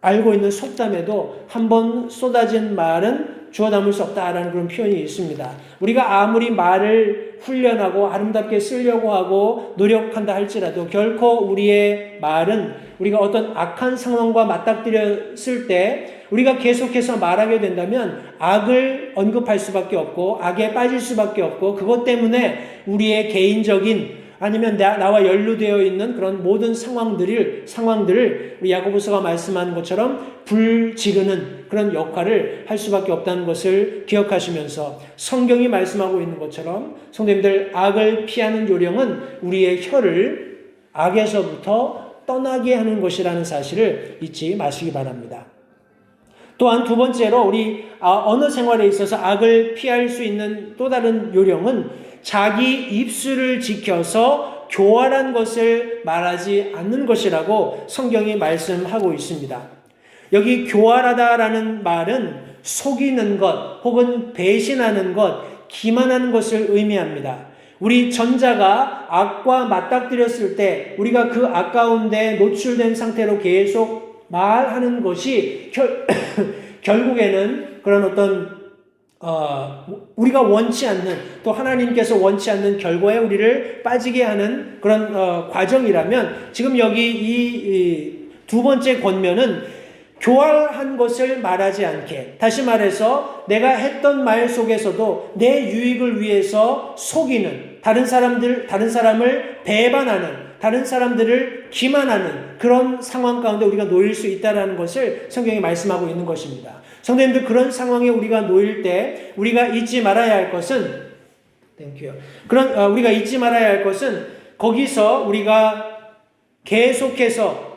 알고 있는 속담에도 한 번 쏟아진 말은 주워 담을 수 없다라는 그런 표현이 있습니다. 우리가 아무리 말을 훈련하고 아름답게 쓰려고 하고 노력한다 할지라도 결코 우리의 말은 우리가 어떤 악한 상황과 맞닥뜨렸을 때 우리가 계속해서 말하게 된다면 악을 언급할 수밖에 없고 악에 빠질 수밖에 없고 그것 때문에 우리의 개인적인 아니면 나와 연루되어 있는 그런 모든 상황들을 우리 야고보서가 말씀하는 것처럼 불지르는 그런 역할을 할 수밖에 없다는 것을 기억하시면서 성경이 말씀하고 있는 것처럼 성도님들 악을 피하는 요령은 우리의 혀를 악에서부터 떠나게 하는 것이라는 사실을 잊지 마시기 바랍니다. 또한 두 번째로 우리 언어 생활에 있어서 악을 피할 수 있는 또 다른 요령은 자기 입술을 지켜서 교활한 것을 말하지 않는 것이라고 성경이 말씀하고 있습니다. 여기 교활하다라는 말은 속이는 것 혹은 배신하는 것, 기만하는 것을 의미합니다. 우리 전자가 악과 맞닥뜨렸을 때 우리가 그 악 가운데 노출된 상태로 계속 말하는 것이 결국에는 그런 어떤 우리가 원치 않는 또 하나님께서 원치 않는 결과에 우리를 빠지게 하는 그런 과정이라면 지금 여기 이 두 번째 권면은 교활한 것을 말하지 않게, 다시 말해서 내가 했던 말 속에서도 내 유익을 위해서 속이는, 다른 사람을 배반하는, 다른 사람들을 기만하는 그런 상황 가운데 우리가 놓일 수 있다는 것을 성경이 말씀하고 있는 것입니다. 성도님들, 그런 상황에 우리가 놓일 때 우리가 잊지 말아야 할 것은 우리가 잊지 말아야 할 것은 거기서 우리가 계속해서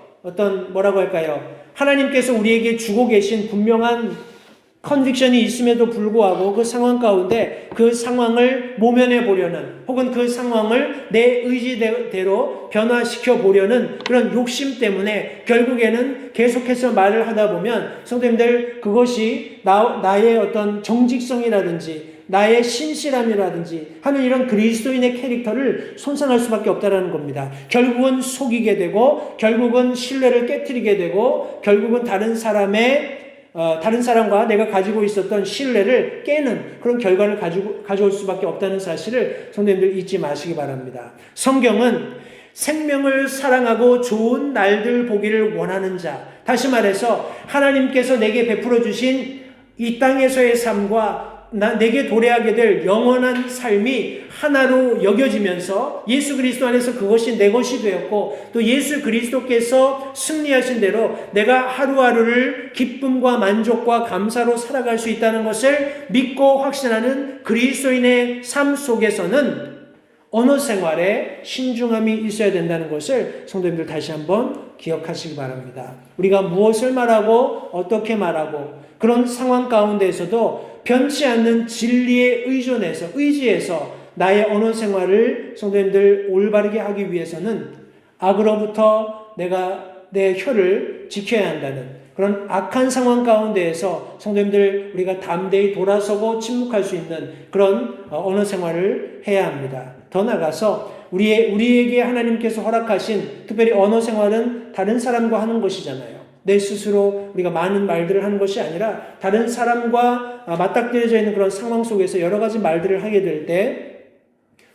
뭐라고 할까요? 하나님께서 우리에게 주고 계신 분명한 컨빅션이 있음에도 불구하고 그 상황 가운데 그 상황을 모면해 보려는 혹은 그 상황을 내 의지대로 변화시켜 보려는 그런 욕심 때문에 결국에는 계속해서 말을 하다 보면 성도님들, 그것이 나의 어떤 정직성이라든지 나의 신실함이라든지 하는 이런 그리스도인의 캐릭터를 손상할 수밖에 없다는 겁니다. 결국은 속이게 되고 결국은 신뢰를 깨트리게 되고 결국은 다른 사람과 내가 가지고 있었던 신뢰를 깨는 그런 결과를 가져올 수밖에 없다는 사실을 성도님들 잊지 마시기 바랍니다. 성경은 생명을 사랑하고 좋은 날들 보기를 원하는 자, 다시 말해서 하나님께서 내게 베풀어 주신 이 땅에서의 삶과 내게 도래하게 될 영원한 삶이 하나로 여겨지면서 예수 그리스도 안에서 그것이 내 것이 되었고 또 예수 그리스도께서 승리하신 대로 내가 하루하루를 기쁨과 만족과 감사로 살아갈 수 있다는 것을 믿고 확신하는 그리스도인의 삶 속에서는 언어 생활에 신중함이 있어야 된다는 것을 성도님들 다시 한번 기억하시기 바랍니다. 우리가 무엇을 말하고 어떻게 말하고 그런 상황 가운데에서도 변치 않는 진리에 의지해서 나의 언어 생활을 성도님들 올바르게 하기 위해서는 악으로부터 내가 내 혀를 지켜야 한다는 그런 악한 상황 가운데에서 성도님들 우리가 담대히 돌아서고 침묵할 수 있는 그런 언어 생활을 해야 합니다. 더 나아가서 우리에게 하나님께서 허락하신 특별히 언어 생활은 다른 사람과 하는 것이잖아요. 내 스스로 우리가 많은 말들을 하는 것이 아니라 다른 사람과 맞닥뜨려져 있는 그런 상황 속에서 여러 가지 말들을 하게 될 때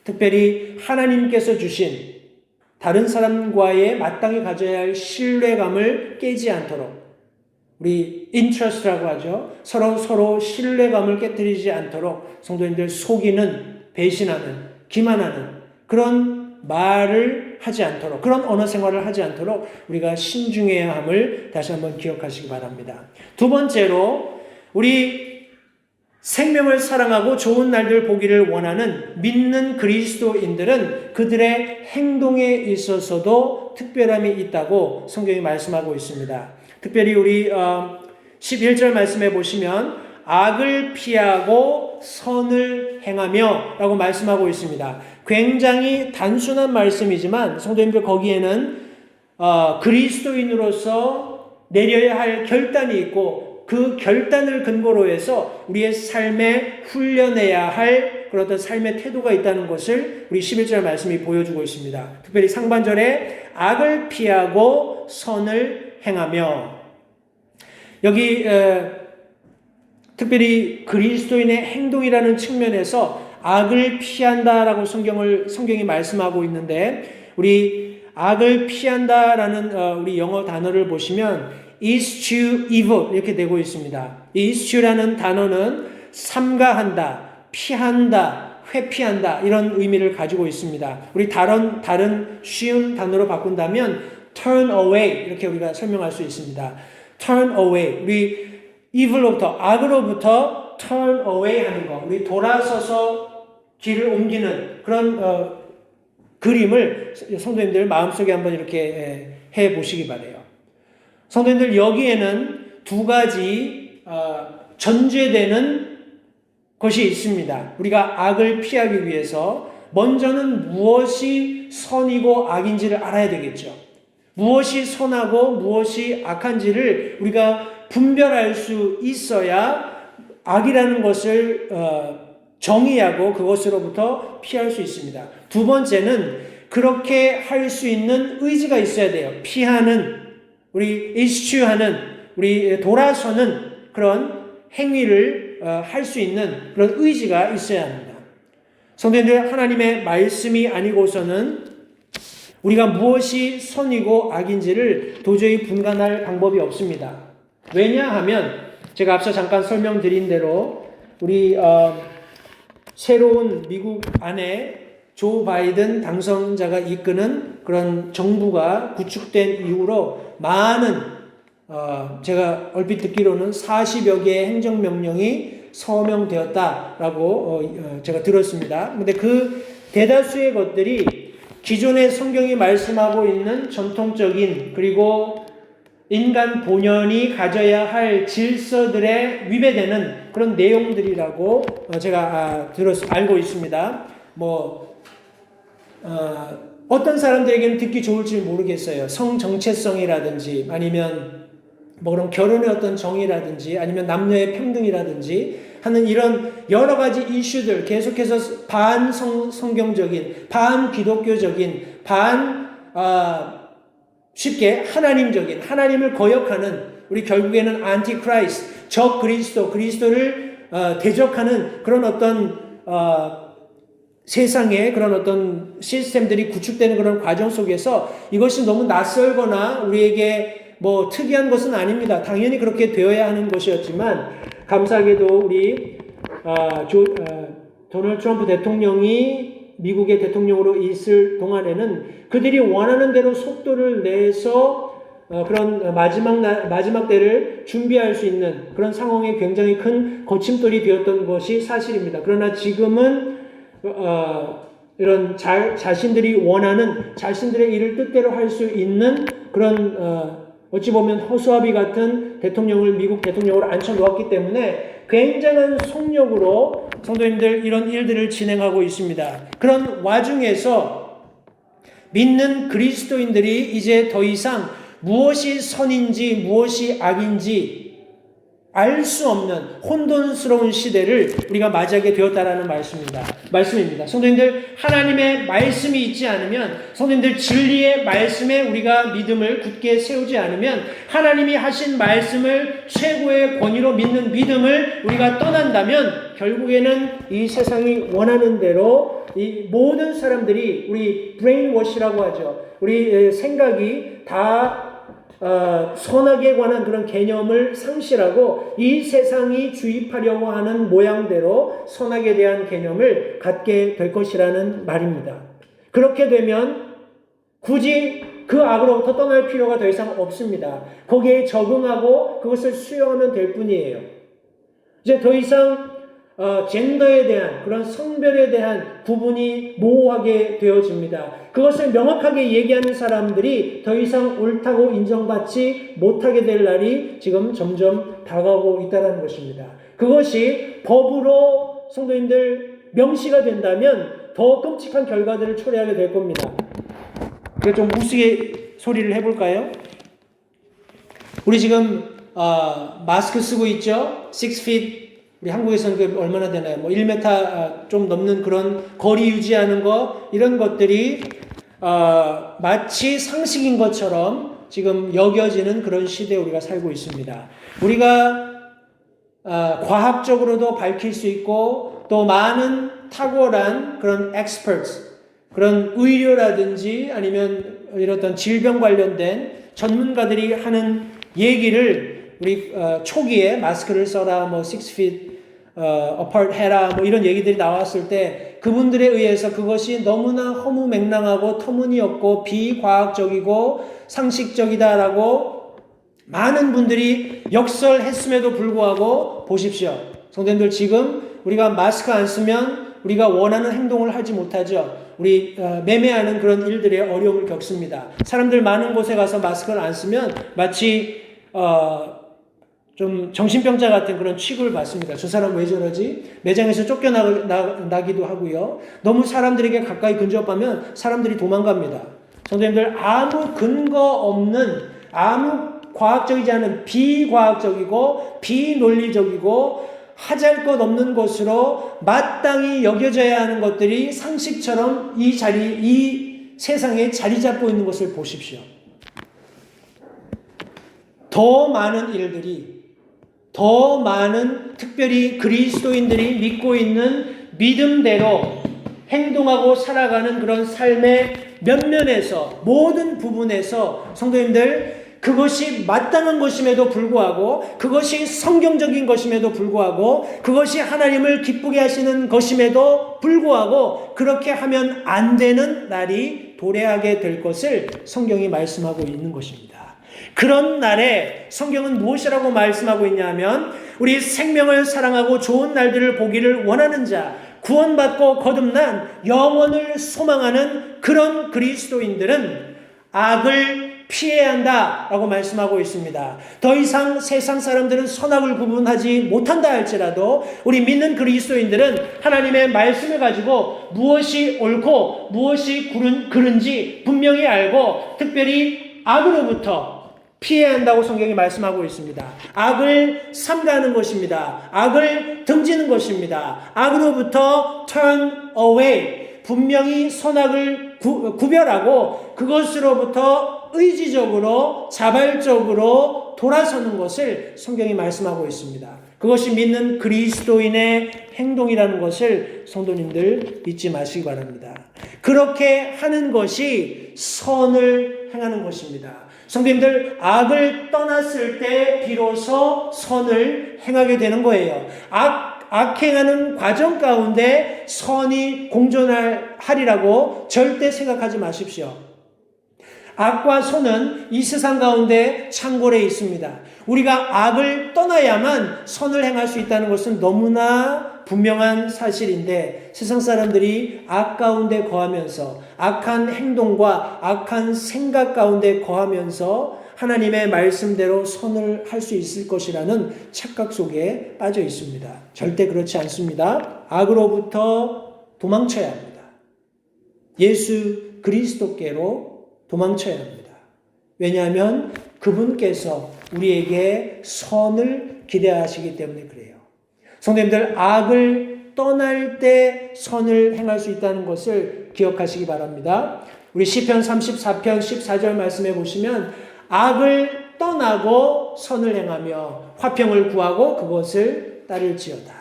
특별히 하나님께서 주신 다른 사람과의 마땅히 가져야 할 신뢰감을 깨지 않도록 우리 인트러스트라고 하죠. 서로 신뢰감을 깨뜨리지 않도록 성도님들 속이는, 배신하는, 기만하는 그런 말을 하지 않도록, 그런 언어 생활을 하지 않도록 우리가 신중해야 함을 다시 한번 기억하시기 바랍니다. 두 번째로 우리 생명을 사랑하고 좋은 날들 보기를 원하는 믿는 그리스도인들은 그들의 행동에 있어서도 특별함이 있다고 성경이 말씀하고 있습니다. 특별히 우리 11절 말씀해 보시면 악을 피하고 선을 행하며 라고 말씀하고 있습니다. 굉장히 단순한 말씀이지만 성도님들 거기에는 그리스도인으로서 내려야 할 결단이 있고 그 결단을 근거로 해서 우리의 삶에 훈련해야 할 그런 어떤 삶의 태도가 있다는 것을 우리 11절 말씀이 보여주고 있습니다. 특별히 상반절에 악을 피하고 선을 행하며 여기 특별히 그리스도인의 행동이라는 측면에서 악을 피한다라고 성경이 말씀하고 있는데, 우리 악을 피한다라는 우리 영어 단어를 보시면 eschew evil 이렇게 되고 있습니다. 이 eschew라는 단어는 삼가한다, 피한다, 회피한다 이런 의미를 가지고 있습니다. 우리 다른 쉬운 단어로 바꾼다면 turn away 이렇게 우리가 설명할 수 있습니다. turn away, 우리 evil로부터, 악으로부터 turn away 하는 거, 우리 돌아서서 길을 옮기는 그런 그림을 성도님들 마음속에 한번 이렇게 해 보시기 바래요. 성도님들, 여기에는 두 가지 전제되는 것이 있습니다. 우리가 악을 피하기 위해서 먼저는 무엇이 선이고 악인지를 알아야 되겠죠. 무엇이 선하고 무엇이 악한지를 우리가 분별할 수 있어야 악이라는 것을 정의하고 그것으로부터 피할 수 있습니다. 두 번째는 그렇게 할 수 있는 의지가 있어야 돼요. 피하는, 우리 eschew하는, 우리 돌아서는 그런 행위를 할 수 있는 그런 의지가 있어야 합니다. 성도님들, 하나님의 말씀이 아니고서는 우리가 무엇이 선이고 악인지를 도저히 분간할 방법이 없습니다. 왜냐하면 제가 앞서 잠깐 설명드린 대로 우리 새로운 미국 안에 조 바이든 당선자가 이끄는 그런 정부가 구축된 이후로 많은 제가 얼핏 듣기로는 40여 개의 행정명령이 서명되었다라고 제가 들었습니다. 근데 그 대다수의 것들이 기존의 성경이 말씀하고 있는 전통적인 그리고 인간 본연이 가져야 할 질서들에 위배되는 그런 내용들이라고 제가 알고 있습니다. 어떤 사람들에게는 듣기 좋을지 모르겠어요. 성 정체성이라든지 아니면 그런 결혼의 어떤 정의라든지 아니면 남녀의 평등이라든지 하는 이런 여러 가지 이슈들, 계속해서 반성경적인, 반기독교적인, 쉽게 하나님적인, 하나님을 거역하는, 우리 결국에는 안티크라이스트, 적 그리스도를 대적하는 그런 어떤 세상에 그런 어떤 시스템들이 구축되는 그런 과정 속에서 이것이 너무 낯설거나 우리에게 특이한 것은 아닙니다. 당연히 그렇게 되어야 하는 것이었지만, 감사하게도 우리 도널드 트럼프 대통령이 미국의 대통령으로 있을 동안에는 그들이 원하는 대로 속도를 내서 그런 마지막 때를 준비할 수 있는 그런 상황에 굉장히 큰 거침돌이 되었던 것이 사실입니다. 그러나 지금은 이런 자신들이 원하는 자신들의 일을 뜻대로 할 수 있는 그런 어찌 보면 허수아비 같은 대통령을 미국 대통령으로 앉혀놓았기 때문에 굉장한 속력으로 성도님들 이런 일들을 진행하고 있습니다. 그런 와중에서 믿는 그리스도인들이 이제 더 이상 무엇이 선인지 무엇이 악인지 알 수 없는 혼돈스러운 시대를 우리가 맞이하게 되었다라는 말씀입니다. 성도님들, 하나님의 말씀이 있지 않으면, 성도님들 진리의 말씀에 우리가 믿음을 굳게 세우지 않으면, 하나님이 하신 말씀을 최고의 권위로 믿는 믿음을 우리가 떠난다면 결국에는 이 세상이 원하는 대로 이 모든 사람들이, 우리 브레인워시라고 하죠. 우리 생각이 다 선악에 관한 그런 개념을 상실하고 이 세상이 주입하려고 하는 모양대로 선악에 대한 개념을 갖게 될 것이라는 말입니다. 그렇게 되면 굳이 그 악으로부터 떠날 필요가 더 이상 없습니다. 거기에 적응하고 그것을 수용하면 될 뿐이에요. 이제 더 이상 젠더에 대한 그런 성별에 대한 구분이 모호하게 되어집니다. 그것을 명확하게 얘기하는 사람들이 더 이상 옳다고 인정받지 못하게 될 날이 지금 점점 다가오고 있다는 것입니다. 그것이 법으로 성도님들 명시가 된다면 더 끔찍한 결과들을 초래하게 될 겁니다. 그래서 좀 우스개 소리를 해볼까요? 우리 지금 마스크 쓰고 있죠? 6feet, 우리 한국에서는 얼마나 되나요? 1m 좀 넘는 그런 거리 유지하는 거, 이런 것들이 마치 상식인 것처럼 지금 여겨지는 그런 시대에 우리가 살고 있습니다. 우리가 과학적으로도 밝힐 수 있고 또 많은 탁월한 그런 experts, 그런 의료라든지 아니면 이런 질병 관련된 전문가들이 하는 얘기를 우리 초기에 마스크를 써라, 뭐 6feet apart 해라, 뭐 이런 얘기들이 나왔을 때 그분들에 의해서 그것이 너무나 허무맹랑하고 터무니없고 비과학적이고 상식적이다라고 많은 분들이 역설했음에도 불구하고 보십시오. 성도님들, 지금 우리가 마스크 안 쓰면 우리가 원하는 행동을 하지 못하죠. 우리 매매하는 그런 일들에 어려움을 겪습니다. 사람들 많은 곳에 가서 마스크를 안 쓰면 마치 좀 정신병자 같은 그런 취급을 받습니다. 저 사람 왜 저러지? 매장에서 쫓겨나기도 하고요. 너무 사람들에게 가까이 근접하면 사람들이 도망갑니다. 성도님들, 아무 근거 없는, 아무 과학적이지 않은 비과학적이고 비논리적이고 하잘 것 없는 것으로 마땅히 여겨져야 하는 것들이 상식처럼 이 세상에 자리 잡고 있는 것을 보십시오. 더 많은 일들이, 더 많은 특별히 그리스도인들이 믿고 있는 믿음대로 행동하고 살아가는 그런 삶의 면면에서, 모든 부분에서 성도님들, 그것이 마땅한 것임에도 불구하고, 그것이 성경적인 것임에도 불구하고, 그것이 하나님을 기쁘게 하시는 것임에도 불구하고 그렇게 하면 안 되는 날이 도래하게 될 것을 성경이 말씀하고 있는 것입니다. 그런 날에 성경은 무엇이라고 말씀하고 있냐면, 우리 생명을 사랑하고 좋은 날들을 보기를 원하는 자, 구원받고 거듭난 영원을 소망하는 그런 그리스도인들은 악을 피해야 한다라고 말씀하고 있습니다. 더 이상 세상 사람들은 선악을 구분하지 못한다 할지라도 우리 믿는 그리스도인들은 하나님의 말씀을 가지고 무엇이 옳고 무엇이 그른지 분명히 알고 특별히 악으로부터 피해야 한다고 성경이 말씀하고 있습니다. 악을 삼가하는 것입니다. 악을 등지는 것입니다. 악으로부터 turn away, 분명히 선악을 구별하고 그것으로부터 의지적으로 자발적으로 돌아서는 것을 성경이 말씀하고 있습니다. 그것이 믿는 그리스도인의 행동이라는 것을 성도님들 잊지 마시기 바랍니다. 그렇게 하는 것이 선을 행하는 것입니다. 성도님들, 악을 떠났을 때 비로소 선을 행하게 되는 거예요. 악행하는 과정 가운데 선이 공존하리라고 절대 생각하지 마십시오. 악과 선은 이 세상 가운데 창궐해 있습니다. 우리가 악을 떠나야만 선을 행할 수 있다는 것은 너무나 분명한 사실인데, 세상 사람들이 악 가운데 거하면서 악한 행동과 악한 생각 가운데 거하면서 하나님의 말씀대로 선을 할 수 있을 것이라는 착각 속에 빠져 있습니다. 절대 그렇지 않습니다. 악으로부터 도망쳐야 합니다. 예수 그리스도께로 도망쳐야 합니다. 왜냐하면 그분께서 우리에게 선을 기대하시기 때문에 그래요. 성도님들, 악을 떠날 때 선을 행할 수 있다는 것을 기억하시기 바랍니다. 우리 시편 34편 14절 말씀해 보시면 악을 떠나고 선을 행하며 화평을 구하고 그것을 따를지어다.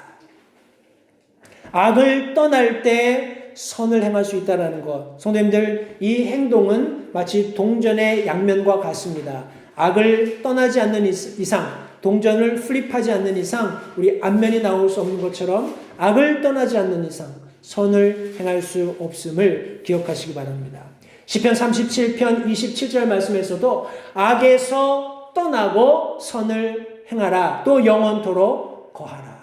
악을 떠날 때 선을 행할 수 있다는 것. 성도님들, 이 행동은 마치 동전의 양면과 같습니다. 악을 떠나지 않는 이상, 동전을 플립하지 않는 이상 우리 앞면이 나올 수 없는 것처럼 악을 떠나지 않는 이상 선을 행할 수 없음을 기억하시기 바랍니다. 시편 37편 27절 말씀에서도 악에서 떠나고 선을 행하라, 또 영원토록 거하라.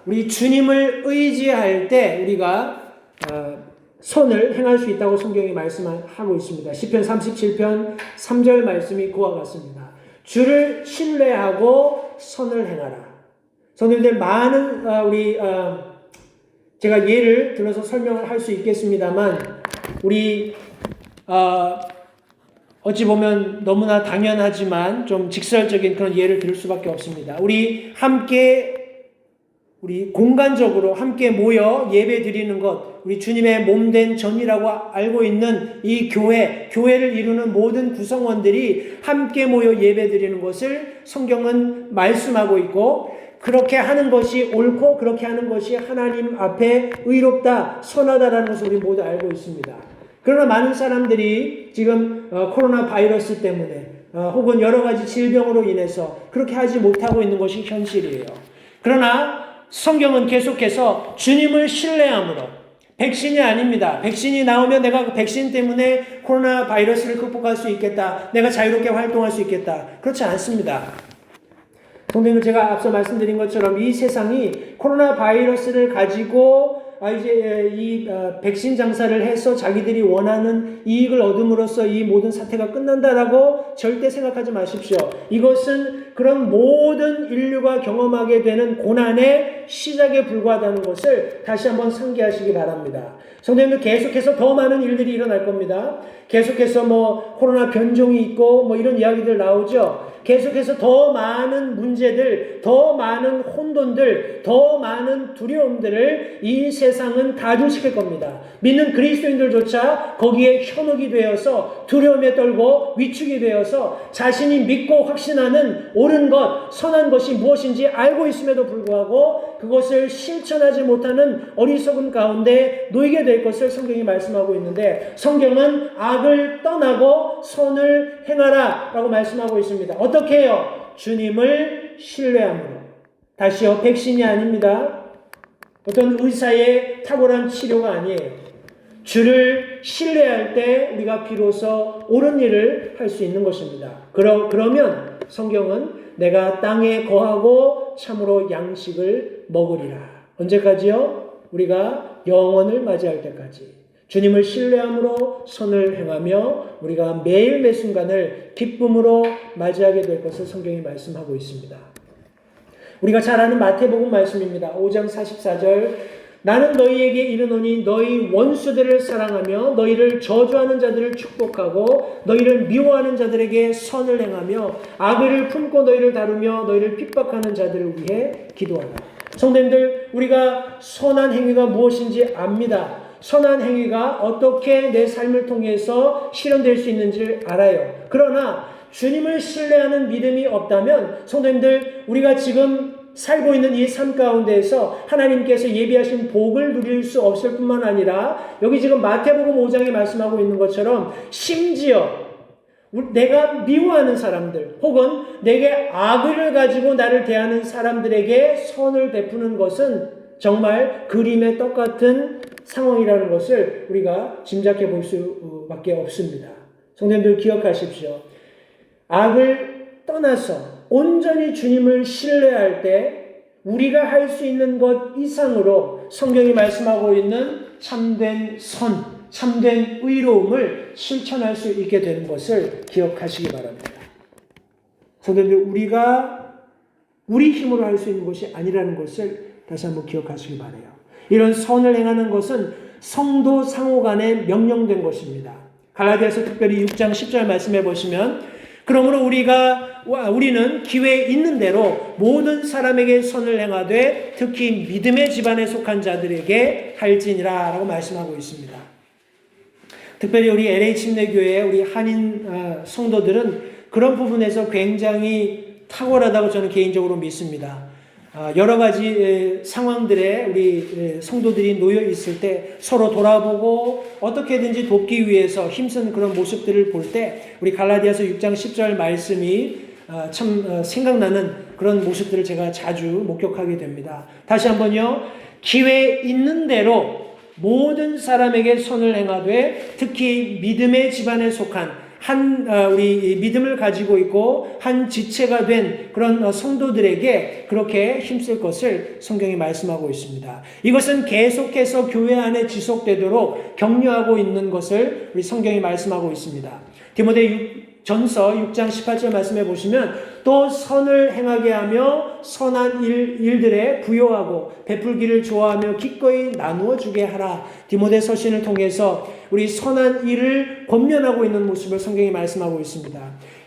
우리 주님을 의지할 때 우리가 선을 행할 수 있다고 성경이 말씀하고 있습니다. 시편 37편 3절 말씀이 그와 같습니다. 주를 신뢰하고 선을 행하라. 성도님들, 많은 제가 예를 들어서 설명을 할 수 있겠습니다만, 우리 어찌 보면 너무나 당연하지만 좀 직설적인 그런 예를 들 수밖에 없습니다. 우리 함께 우리 공간적으로 함께 모여 예배 드리는 것, 우리 주님의 몸된 전이라고 알고 있는 이 교회를 이루는 모든 구성원들이 함께 모여 예배 드리는 것을 성경은 말씀하고 있고, 그렇게 하는 것이 옳고 그렇게 하는 것이 하나님 앞에 의롭다, 선하다라는 것을 우리 모두 알고 있습니다. 그러나 많은 사람들이 지금 코로나 바이러스 때문에 혹은 여러 가지 질병으로 인해서 그렇게 하지 못하고 있는 것이 현실이에요. 그러나 성경은 계속해서 주님을 신뢰함으로, 백신이 아닙니다. 백신이 나오면 내가 그 백신 때문에 코로나 바이러스를 극복할 수 있겠다, 내가 자유롭게 활동할 수 있겠다, 그렇지 않습니다. 성도님들, 제가 앞서 말씀드린 것처럼 이 세상이 코로나 바이러스를 가지고 이제 이 백신 장사를 해서 자기들이 원하는 이익을 얻음으로써 이 모든 사태가 끝난다라고 절대 생각하지 마십시오. 이것은 그런 모든 인류가 경험하게 되는 고난의 시작에 불과하다는 것을 다시 한번 상기하시기 바랍니다. 성도님들, 계속해서 더 많은 일들이 일어날 겁니다. 계속해서 코로나 변종이 있고 이런 이야기들 나오죠. 계속해서 더 많은 문제들, 더 많은 혼돈들, 더 많은 두려움들을 이 세상은 가중시킬 겁니다. 믿는 그리스도인들조차 거기에 현혹이 되어서 두려움에 떨고 위축이 되어서 자신이 믿고 확신하는 옳은 것, 선한 것이 무엇인지 알고 있음에도 불구하고 그것을 실천하지 못하는 어리석음 가운데 놓이게 될 것을 성경이 말씀하고 있는데, 성경은 악을 떠나고 선을 행하라 라고 말씀하고 있습니다. 어떻게 해요? 주님을 신뢰함으로. 다시요, 백신이 아닙니다. 어떤 의사의 탁월한 치료가 아니에요. 주를 신뢰할 때 우리가 비로소 옳은 일을 할 수 있는 것입니다. 그러면 성경은 내가 땅에 거하고 참으로 양식을 먹으리라. 언제까지요? 우리가 영원을 맞이할 때까지. 주님을 신뢰함으로 선을 행하며 우리가 매일 매 순간을 기쁨으로 맞이하게 될 것을 성경이 말씀하고 있습니다. 우리가 잘 아는 마태복음 말씀입니다. 5장 44절, 나는 너희에게 이르노니 너희 원수들을 사랑하며 너희를 저주하는 자들을 축복하고 너희를 미워하는 자들에게 선을 행하며 악을 품고 너희를 다루며 너희를 핍박하는 자들을 위해 기도하라. 성도님들, 우리가 선한 행위가 무엇인지 압니다. 선한 행위가 어떻게 내 삶을 통해서 실현될 수 있는지를 알아요. 그러나 주님을 신뢰하는 믿음이 없다면 성도님들, 우리가 지금 살고 있는 이 삶 가운데에서 하나님께서 예비하신 복을 누릴 수 없을 뿐만 아니라 여기 지금 마태복음 5장에 말씀하고 있는 것처럼 심지어 내가 미워하는 사람들 혹은 내게 악을 가지고 나를 대하는 사람들에게 선을 베푸는 것은 정말 그림의 똑같은 상황이라는 것을 우리가 짐작해 볼 수밖에 없습니다. 성도님들, 기억하십시오. 악을 떠나서 온전히 주님을 신뢰할 때 우리가 할 수 있는 것 이상으로 성경이 말씀하고 있는 참된 선, 참된 의로움을 실천할 수 있게 되는 것을 기억하시기 바랍니다. 성도님들, 우리가 우리 힘으로 할 수 있는 것이 아니라는 것을 다시 한번 기억하시기 바라요. 이런 선을 행하는 것은 성도 상호 간에 명령된 것입니다. 갈라디아서 특별히 6장 10절 말씀해 보시면, 그러므로 우리는 기회에 있는 대로 모든 사람에게 선을 행하되 특히 믿음의 집안에 속한 자들에게 할지니라 라고 말씀하고 있습니다. 특별히 우리 LA 침례교회 우리 한인 성도들은 그런 부분에서 굉장히 탁월하다고 저는 개인적으로 믿습니다. 여러 가지 상황들에 우리 성도들이 놓여 있을 때 서로 돌아보고 어떻게든지 돕기 위해서 힘쓰는 그런 모습들을 볼 때 우리 갈라디아서 6장 10절 말씀이 참 생각나는 그런 모습들을 제가 자주 목격하게 됩니다. 다시 한번요. 기회 있는 대로 모든 사람에게 선을 행하되 특히 믿음의 집안에 속한 우리 믿음을 가지고 있고 한 지체가 된 그런 성도들에게 그렇게 힘쓸 것을 성경이 말씀하고 있습니다. 이것은 계속해서 교회 안에 지속되도록 격려하고 있는 것을 우리 성경이 말씀하고 있습니다. 디모데전서 6장 18절 말씀해 보시면 또 선을 행하게 하며 선한 일들에 부요하고 베풀기를 좋아하며 기꺼이 나누어 주게 하라. 디모데 서신을 통해서 우리 선한 일을 권면하고 있는 모습을 성경이 말씀하고 있습니다.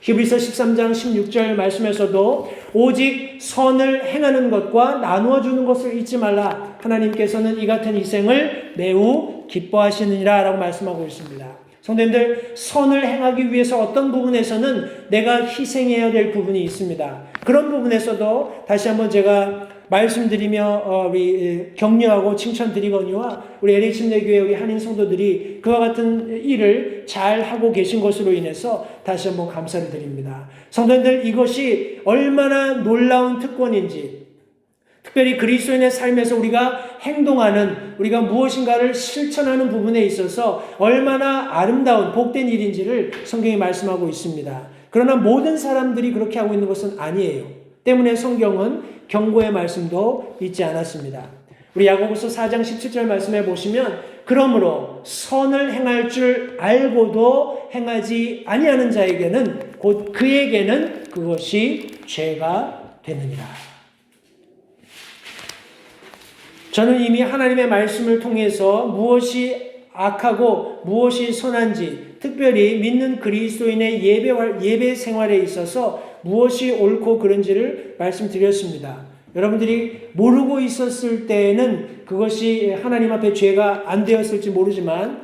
히브리서 13장 16절 말씀에서도 오직 선을 행하는 것과 나누어 주는 것을 잊지 말라. 하나님께서는 이 같은 희생을 매우 기뻐하시느니라 라고 말씀하고 있습니다. 성도님들, 선을 행하기 위해서 어떤 부분에서는 내가 희생해야 될 부분이 있습니다. 그런 부분에서도 다시 한번 제가 말씀드리며 우리 격려하고 칭찬드리거니와 우리 LH임내교회 우리 한인 성도들이 그와 같은 일을 잘 하고 계신 것으로 인해서 다시 한번 감사를 드립니다. 성도님들, 이것이 얼마나 놀라운 특권인지, 특별히 그리스도인의 삶에서 우리가 행동하는, 우리가 무엇인가를 실천하는 부분에 있어서 얼마나 아름다운 복된 일인지를 성경이 말씀하고 있습니다. 그러나 모든 사람들이 그렇게 하고 있는 것은 아니에요. 때문에 성경은 경고의 말씀도 잊지 않았습니다. 우리 야고보서 4장 17절 말씀에 보시면 그러므로 선을 행할 줄 알고도 행하지 아니하는 자에게는 곧 그에게는 그것이 죄가 되느니라. 저는 이미 하나님의 말씀을 통해서 무엇이 악하고 무엇이 선한지, 특별히 믿는 그리스도인의 예배 생활에 있어서 무엇이 옳고 그른지를 말씀드렸습니다. 여러분들이 모르고 있었을 때에는 그것이 하나님 앞에 죄가 안 되었을지 모르지만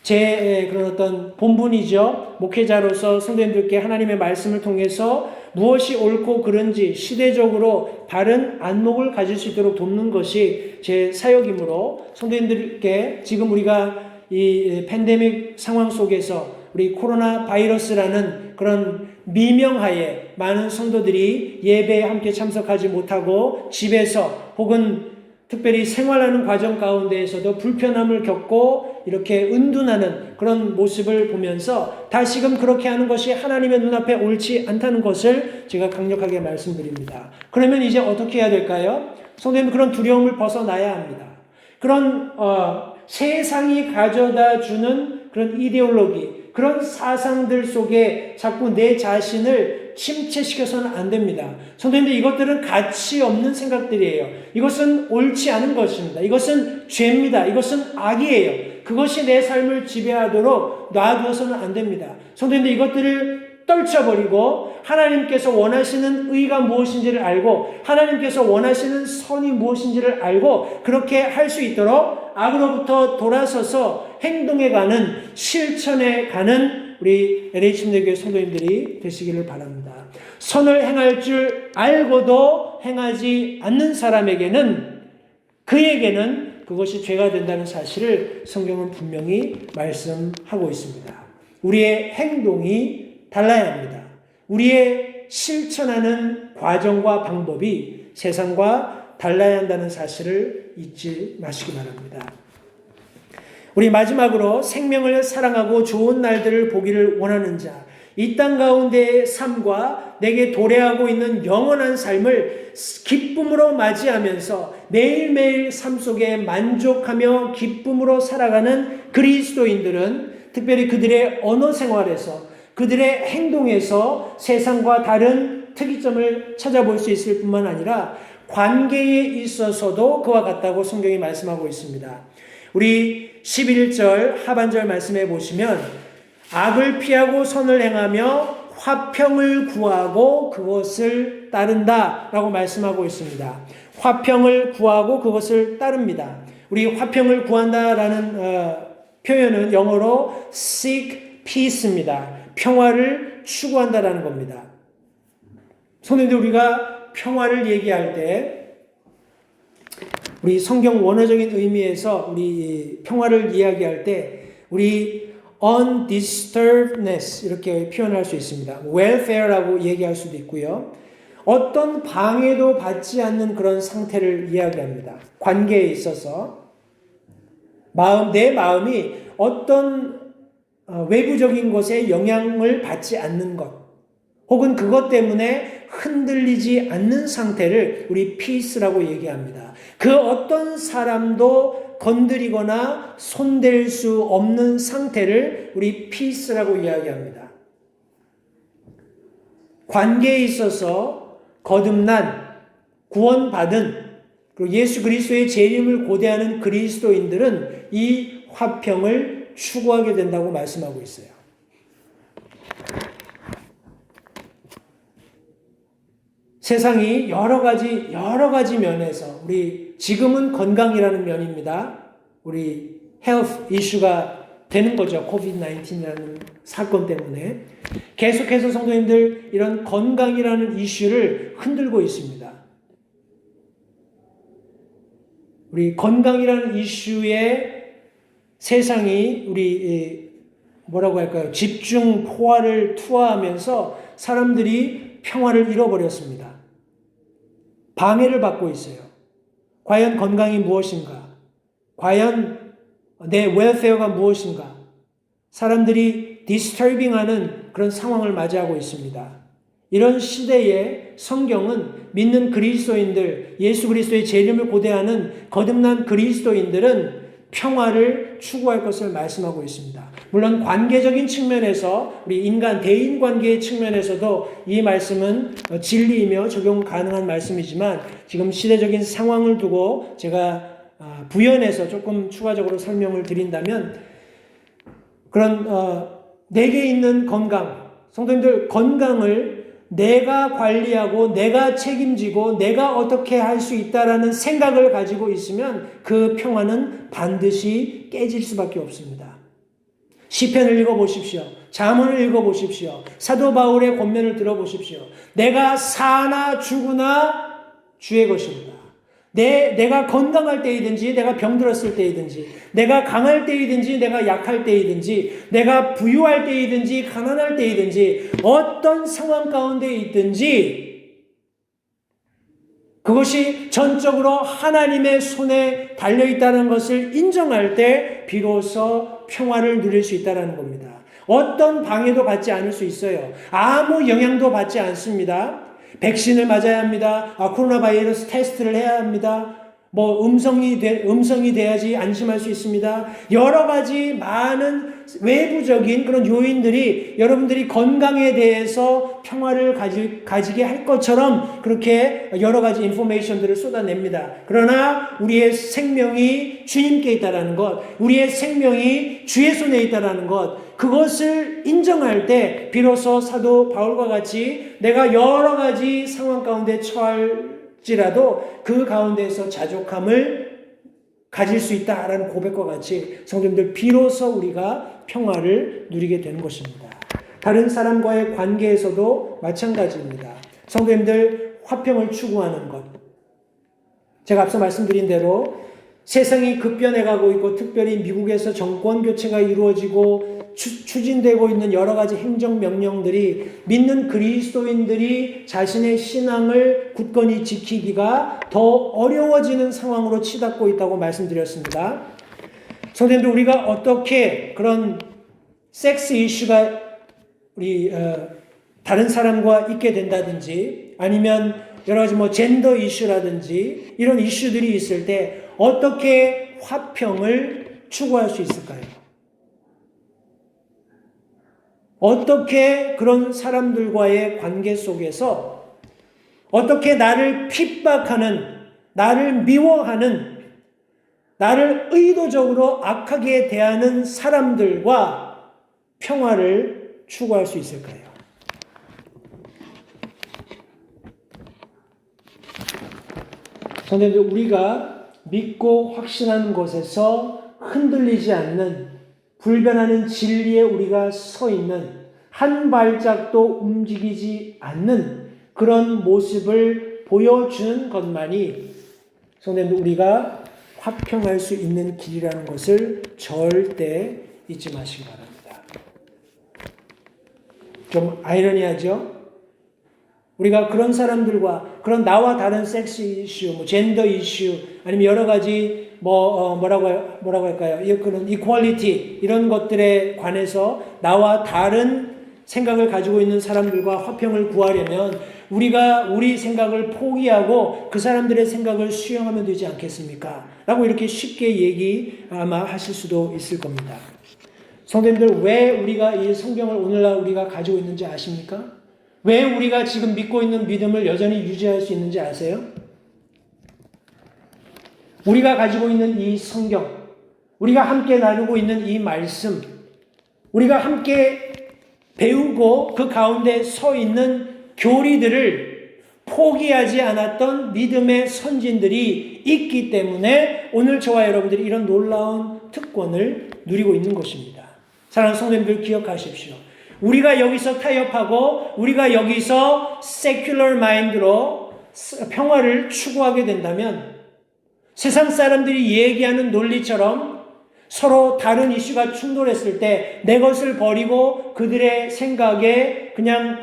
제 그런 어떤 본분이죠. 목회자로서 성도님들께 하나님의 말씀을 통해서 무엇이 옳고 그른지 시대적으로 바른 안목을 가질 수 있도록 돕는 것이 제 사역이므로 성도님들께 지금 우리가 이 팬데믹 상황 속에서 우리 코로나 바이러스라는 그런 미명하에 많은 성도들이 예배에 함께 참석하지 못하고 집에서 혹은 특별히 생활하는 과정 가운데에서도 불편함을 겪고 이렇게 은둔하는 그런 모습을 보면서 다시금 그렇게 하는 것이 하나님의 눈앞에 옳지 않다는 것을 제가 강력하게 말씀드립니다. 그러면 이제 어떻게 해야 될까요? 성도님, 그런 두려움을 벗어나야 합니다. 그런 세상이 가져다 주는 그런 이데올로기, 그런 사상들 속에 자꾸 내 자신을 침체시켜서는 안 됩니다. 성도님들, 이것들은 가치 없는 생각들이에요. 이것은 옳지 않은 것입니다. 이것은 죄입니다. 이것은 악이에요. 그것이 내 삶을 지배하도록 놔두어서는 안 됩니다. 성도님들, 이것들을 떨쳐버리고 하나님께서 원하시는 의가 무엇인지를 알고 하나님께서 원하시는 선이 무엇인지를 알고 그렇게 할 수 있도록 악으로부터 돌아서서 행동해가는, 실천해가는 우리 LH임내교회 성도님들이 되시기를 바랍니다. 선을 행할 줄 알고도 행하지 않는 사람에게는, 그에게는 그것이 죄가 된다는 사실을 성경은 분명히 말씀하고 있습니다. 우리의 행동이 달라야 합니다. 우리의 실천하는 과정과 방법이 세상과 달라야 한다는 사실을 잊지 마시기 바랍니다. 우리 마지막으로 생명을 사랑하고 좋은 날들을 보기를 원하는 자, 이 땅 가운데의 삶과 내게 도래하고 있는 영원한 삶을 기쁨으로 맞이하면서 매일매일 삶 속에 만족하며 기쁨으로 살아가는 그리스도인들은 특별히 그들의 언어 생활에서, 그들의 행동에서 세상과 다른 특이점을 찾아볼 수 있을 뿐만 아니라 관계에 있어서도 그와 같다고 성경이 말씀하고 있습니다. 우리 11절 하반절 말씀해 보시면 악을 피하고 선을 행하며 화평을 구하고 그것을 따른다 라고 말씀하고 있습니다. 화평을 구하고 그것을 따릅니다. 우리 화평을 구한다라는 표현은 영어로 seek peace입니다. 평화를 추구한다라는 겁니다. 성도님들, 우리가 평화를 얘기할 때 우리 성경 원어적인 의미에서 우리 평화를 이야기할 때 우리 undisturbedness 이렇게 표현할 수 있습니다. welfare라고 얘기할 수도 있고요. 어떤 방해도 받지 않는 그런 상태를 이야기합니다. 관계에 있어서 내 마음이 어떤 외부적인 것에 영향을 받지 않는 것, 혹은 그것 때문에 흔들리지 않는 상태를 우리 피스라고 얘기합니다. 그 어떤 사람도 건드리거나 손댈 수 없는 상태를 우리 피스라고 이야기합니다. 관계에 있어서 거듭난, 구원받은, 그리고 예수 그리스도의 재림을 고대하는 그리스도인들은 이 화평을 추구하게 된다고 말씀하고 있어요. 세상이 여러 가지 면에서 우리 지금은 건강이라는 면입니다. 우리 헬스 이슈가 되는 거죠. 코비드-19이라는 사건 때문에. 계속해서 성도님들 이런 건강이라는 이슈를 흔들고 있습니다. 우리 건강이라는 이슈에 세상이 우리 뭐라고 할까요? 집중 포화를 투하하면서 사람들이 평화를 잃어버렸습니다. 방해를 받고 있어요. 과연 건강이 무엇인가? 과연 내 웰페어가 무엇인가? 사람들이 디스터빙하는 그런 상황을 맞이하고 있습니다. 이런 시대에 성경은 믿는 그리스도인들, 예수 그리스도의 재림을 고대하는 거듭난 그리스도인들은 평화를 추구할 것을 말씀하고 있습니다. 물론 관계적인 측면에서 우리 인간, 대인 관계의 측면에서도 이 말씀은 진리이며 적용 가능한 말씀이지만 지금 시대적인 상황을 두고 제가 부연해서 조금 추가적으로 설명을 드린다면 그런 내게 있는 건강, 성도님들 건강을 내가 관리하고 내가 책임지고 내가 어떻게 할 수 있다라는 생각을 가지고 있으면 그 평화는 반드시 깨질 수밖에 없습니다. 시편을 읽어보십시오. 잠언을 읽어보십시오. 사도 바울의 권면을 들어보십시오. 내가 사나 죽으나 주의 것입니다. 내가 건강할 때이든지 내가 병들었을 때이든지 내가 강할 때이든지 내가 약할 때이든지 내가 부유할 때이든지 가난할 때이든지 어떤 상황 가운데 있든지 그것이 전적으로 하나님의 손에 달려있다는 것을 인정할 때 비로소 평화를 누릴 수 있다는 겁니다. 어떤 방해도 받지 않을 수 있어요. 아무 영향도 받지 않습니다. 백신을 맞아야 합니다. 코로나 바이러스 테스트를 해야 합니다. 음성이 돼야지 안심할 수 있습니다. 여러 가지 많은 외부적인 그런 요인들이 여러분들이 건강에 대해서 평화를 가지게 할 것처럼 그렇게 여러 가지 인포메이션들을 쏟아냅니다. 그러나 우리의 생명이 주님께 있다라는 것, 우리의 생명이 주의 손에 있다라는 것, 그것을 인정할 때 비로소 사도 바울과 같이 내가 여러 가지 상황 가운데 처할지라도 그 가운데서 자족함을 가질 수 있다라는 고백과 같이 성도님들 비로소 우리가 평화를 누리게 되는 것입니다. 다른 사람과의 관계에서도 마찬가지입니다. 성도님들 화평을 추구하는 것. 제가 앞서 말씀드린 대로 세상이 급변해가고 있고 특별히 미국에서 정권 교체가 이루어지고 추진되고 있는 여러 가지 행정명령들이 믿는 그리스도인들이 자신의 신앙을 굳건히 지키기가 더 어려워지는 상황으로 치닫고 있다고 말씀드렸습니다. 성도님들 우리가 어떻게 그런 섹스 이슈가 우리 다른 사람과 있게 된다든지 아니면 여러 가지 젠더 이슈라든지 이런 이슈들이 있을 때 어떻게 화평을 추구할 수 있을까요? 어떻게 그런 사람들과의 관계 속에서 어떻게 나를 핍박하는, 나를 미워하는, 나를 의도적으로 악하게 대하는 사람들과 평화를 추구할 수 있을까요? 성도님들 우리가 믿고 확신하는 것에서 흔들리지 않는 불변하는 진리에 우리가 서 있는 한 발짝도 움직이지 않는 그런 모습을 보여주는 것만이 성도님들 우리가 화평할 수 있는 길이라는 것을 절대 잊지 마시기 바랍니다. 좀 아이러니하죠? 우리가 그런 사람들과 그런 나와 다른 섹스 이슈, 젠더 이슈, 아니면 여러 가지 뭐라고 할까요? 그런 이퀄리티 이런 것들에 관해서 나와 다른 생각을 가지고 있는 사람들과 화평을 구하려면 우리가 우리 생각을 포기하고 그 사람들의 생각을 수용하면 되지 않겠습니까? 라고 이렇게 쉽게 얘기 아마 하실 수도 있을 겁니다. 성도님들 왜 우리가 이 성경을 오늘날 우리가 가지고 있는지 아십니까? 왜 우리가 지금 믿고 있는 믿음을 여전히 유지할 수 있는지 아세요? 우리가 가지고 있는 이 성경, 우리가 함께 나누고 있는 이 말씀, 우리가 함께 배우고 그 가운데 서 있는 교리들을 포기하지 않았던 믿음의 선진들이 있기 때문에 오늘 저와 여러분들이 이런 놀라운 특권을 누리고 있는 것입니다. 사랑하는 성도님들 기억하십시오. 우리가 여기서 타협하고 우리가 여기서 secular mind로 평화를 추구하게 된다면 세상 사람들이 얘기하는 논리처럼 서로 다른 이슈가 충돌했을 때 내 것을 버리고 그들의 생각에 그냥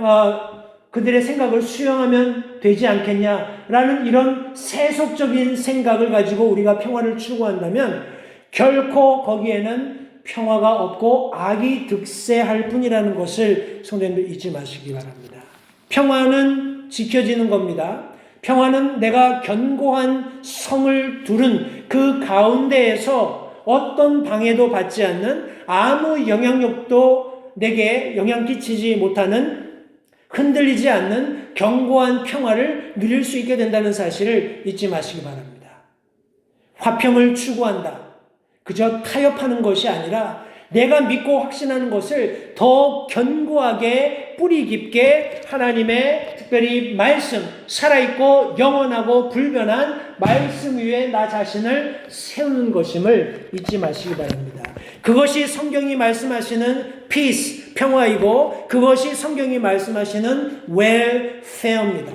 그들의 생각을 수용하면 되지 않겠냐라는 이런 세속적인 생각을 가지고 우리가 평화를 추구한다면 결코 거기에는 평화가 없고 악이 득세할 뿐이라는 것을 성도님들 잊지 마시기 바랍니다. 평화는 지켜지는 겁니다. 평화는 내가 견고한 성을 두른 그 가운데에서 어떤 방해도 받지 않는 아무 영향력도 내게 영향 끼치지 못하는 흔들리지 않는 견고한 평화를 누릴 수 있게 된다는 사실을 잊지 마시기 바랍니다. 화평을 추구한다. 그저 타협하는 것이 아니라 내가 믿고 확신하는 것을 더 견고하게 뿌리 깊게 하나님의 특별히 말씀, 살아있고 영원하고 불변한 말씀 위에 나 자신을 세우는 것임을 잊지 마시기 바랍니다. 그것이 성경이 말씀하시는 peace, 평화이고 그것이 성경이 말씀하시는 welfare입니다.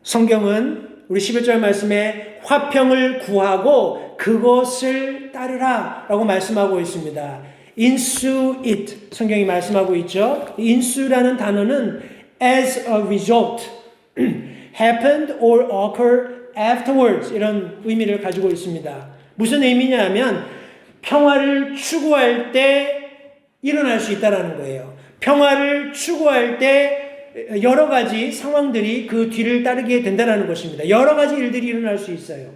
성경은 우리 11절 말씀에 화평을 구하고 그것을 따르라 라고 말씀하고 있습니다. Ensue it 성경이 말씀하고 있죠. Ensue라는 단어는 as a result, happened or occurred afterwards 이런 의미를 가지고 있습니다. 무슨 의미냐 하면 평화를 추구할 때 일어날 수 있다는 거예요. 평화를 추구할 때 여러 가지 상황들이 그 뒤를 따르게 된다는 것입니다. 여러 가지 일들이 일어날 수 있어요.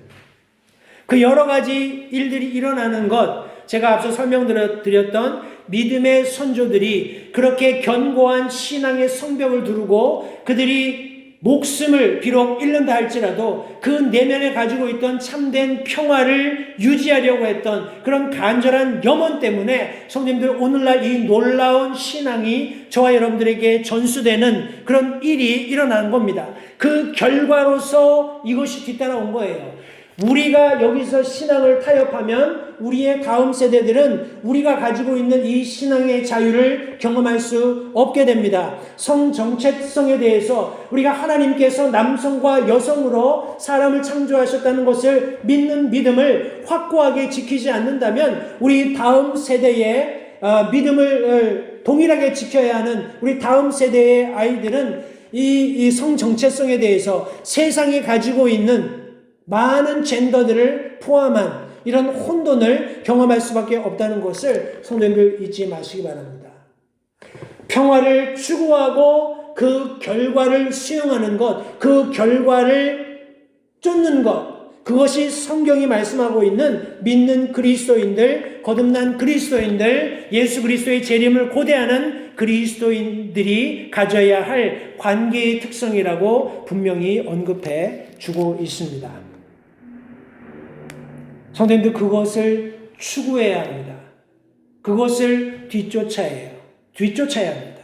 그 여러 가지 일들이 일어나는 것, 제가 앞서 설명드렸던 믿음의 선조들이 그렇게 견고한 신앙의 성벽을 두르고 그들이 목숨을 비록 잃는다 할지라도 그 내면에 가지고 있던 참된 평화를 유지하려고 했던 그런 간절한 염원 때문에 성도님들 오늘날 이 놀라운 신앙이 저와 여러분들에게 전수되는 그런 일이 일어나는 겁니다. 그 결과로서 이것이 뒤따라온 거예요. 우리가 여기서 신앙을 타협하면 우리의 다음 세대들은 우리가 가지고 있는 이 신앙의 자유를 경험할 수 없게 됩니다. 성정체성에 대해서 우리가 하나님께서 남성과 여성으로 사람을 창조하셨다는 것을 믿는 믿음을 확고하게 지키지 않는다면 우리 다음 세대의 믿음을 동일하게 지켜야 하는 우리 다음 세대의 아이들은 이 성정체성에 대해서 세상이 가지고 있는 많은 젠더들을 포함한 이런 혼돈을 경험할 수밖에 없다는 것을 성도님들 잊지 마시기 바랍니다. 평화를 추구하고 그 결과를 수용하는 것, 그 결과를 쫓는 것, 그것이 성경이 말씀하고 있는 믿는 그리스도인들, 거듭난 그리스도인들, 예수 그리스도의 재림을 고대하는 그리스도인들이 가져야 할 관계의 특성이라고 분명히 언급해 주고 있습니다. 성도님들 그것을 추구해야 합니다. 그것을 뒤쫓아야 합니다.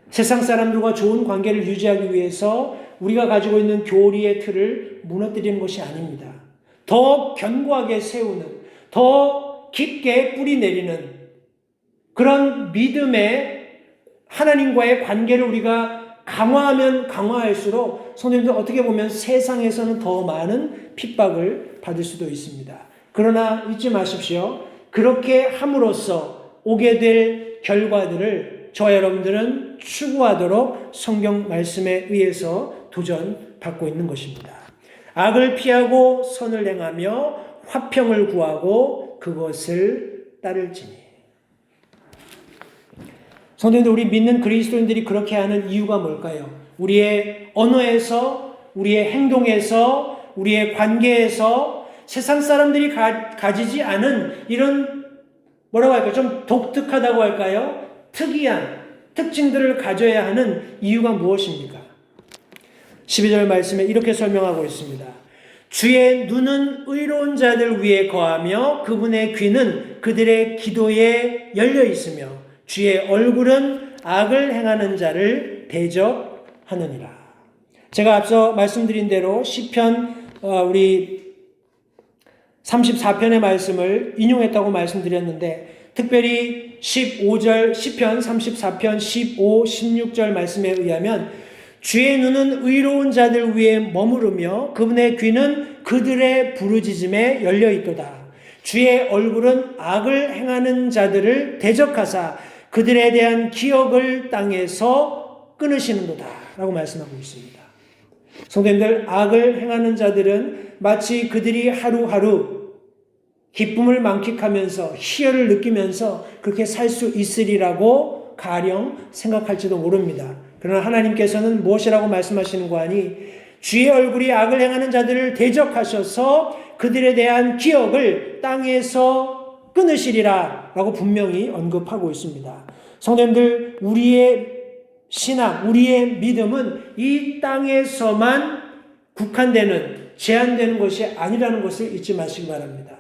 세상 사람들과 좋은 관계를 유지하기 위해서 우리가 가지고 있는 교리의 틀을 무너뜨리는 것이 아닙니다. 더 견고하게 세우는, 더 깊게 뿌리 내리는 그런 믿음의 하나님과의 관계를 우리가 강화하면 강화할수록 성도님들 어떻게 보면 세상에서는 더 많은 핍박을 받을 수도 있습니다. 그러나 잊지 마십시오. 그렇게 함으로써 오게 될 결과들을 저와 여러분들은 추구하도록 성경 말씀에 의해서 도전받고 있는 것입니다. 악을 피하고 선을 행하며 화평을 구하고 그것을 따를지니. 성도님들 우리 믿는 그리스도인들이 그렇게 하는 이유가 뭘까요? 우리의 언어에서, 우리의 행동에서, 우리의 관계에서 세상 사람들이 가지지 않은 이런 뭐라고 할까요? 좀 독특하다고 할까요? 특이한 특징들을 가져야 하는 이유가 무엇입니까? 12절 말씀에 이렇게 설명하고 있습니다. 주의 눈은 의로운 자들 위에 거하며 그분의 귀는 그들의 기도에 열려 있으며 주의 얼굴은 악을 행하는 자를 대적하느니라. 제가 앞서 말씀드린 대로 시편 우리 34편의 말씀을 인용했다고 말씀드렸는데 특별히 15절 시편 34편 15, 16절 말씀에 의하면 주의 눈은 의로운 자들 위에 머무르며 그분의 귀는 그들의 부르짖음에 열려있도다. 주의 얼굴은 악을 행하는 자들을 대적하사 그들에 대한 기억을 땅에서 끊으시는도다 라고 말씀하고 있습니다. 성도님들, 악을 행하는 자들은 마치 그들이 하루하루 기쁨을 만끽하면서 희열을 느끼면서 그렇게 살 수 있으리라고 가령 생각할지도 모릅니다. 그러나 하나님께서는 무엇이라고 말씀하시는 거 아니? 주의 얼굴이 악을 행하는 자들을 대적하셔서 그들에 대한 기억을 땅에서 끊으시리라 라고 분명히 언급하고 있습니다. 성도님들, 우리의 신앙, 우리의 믿음은 이 땅에서만 국한되는, 제한되는 것이 아니라는 것을 잊지 마시기 바랍니다.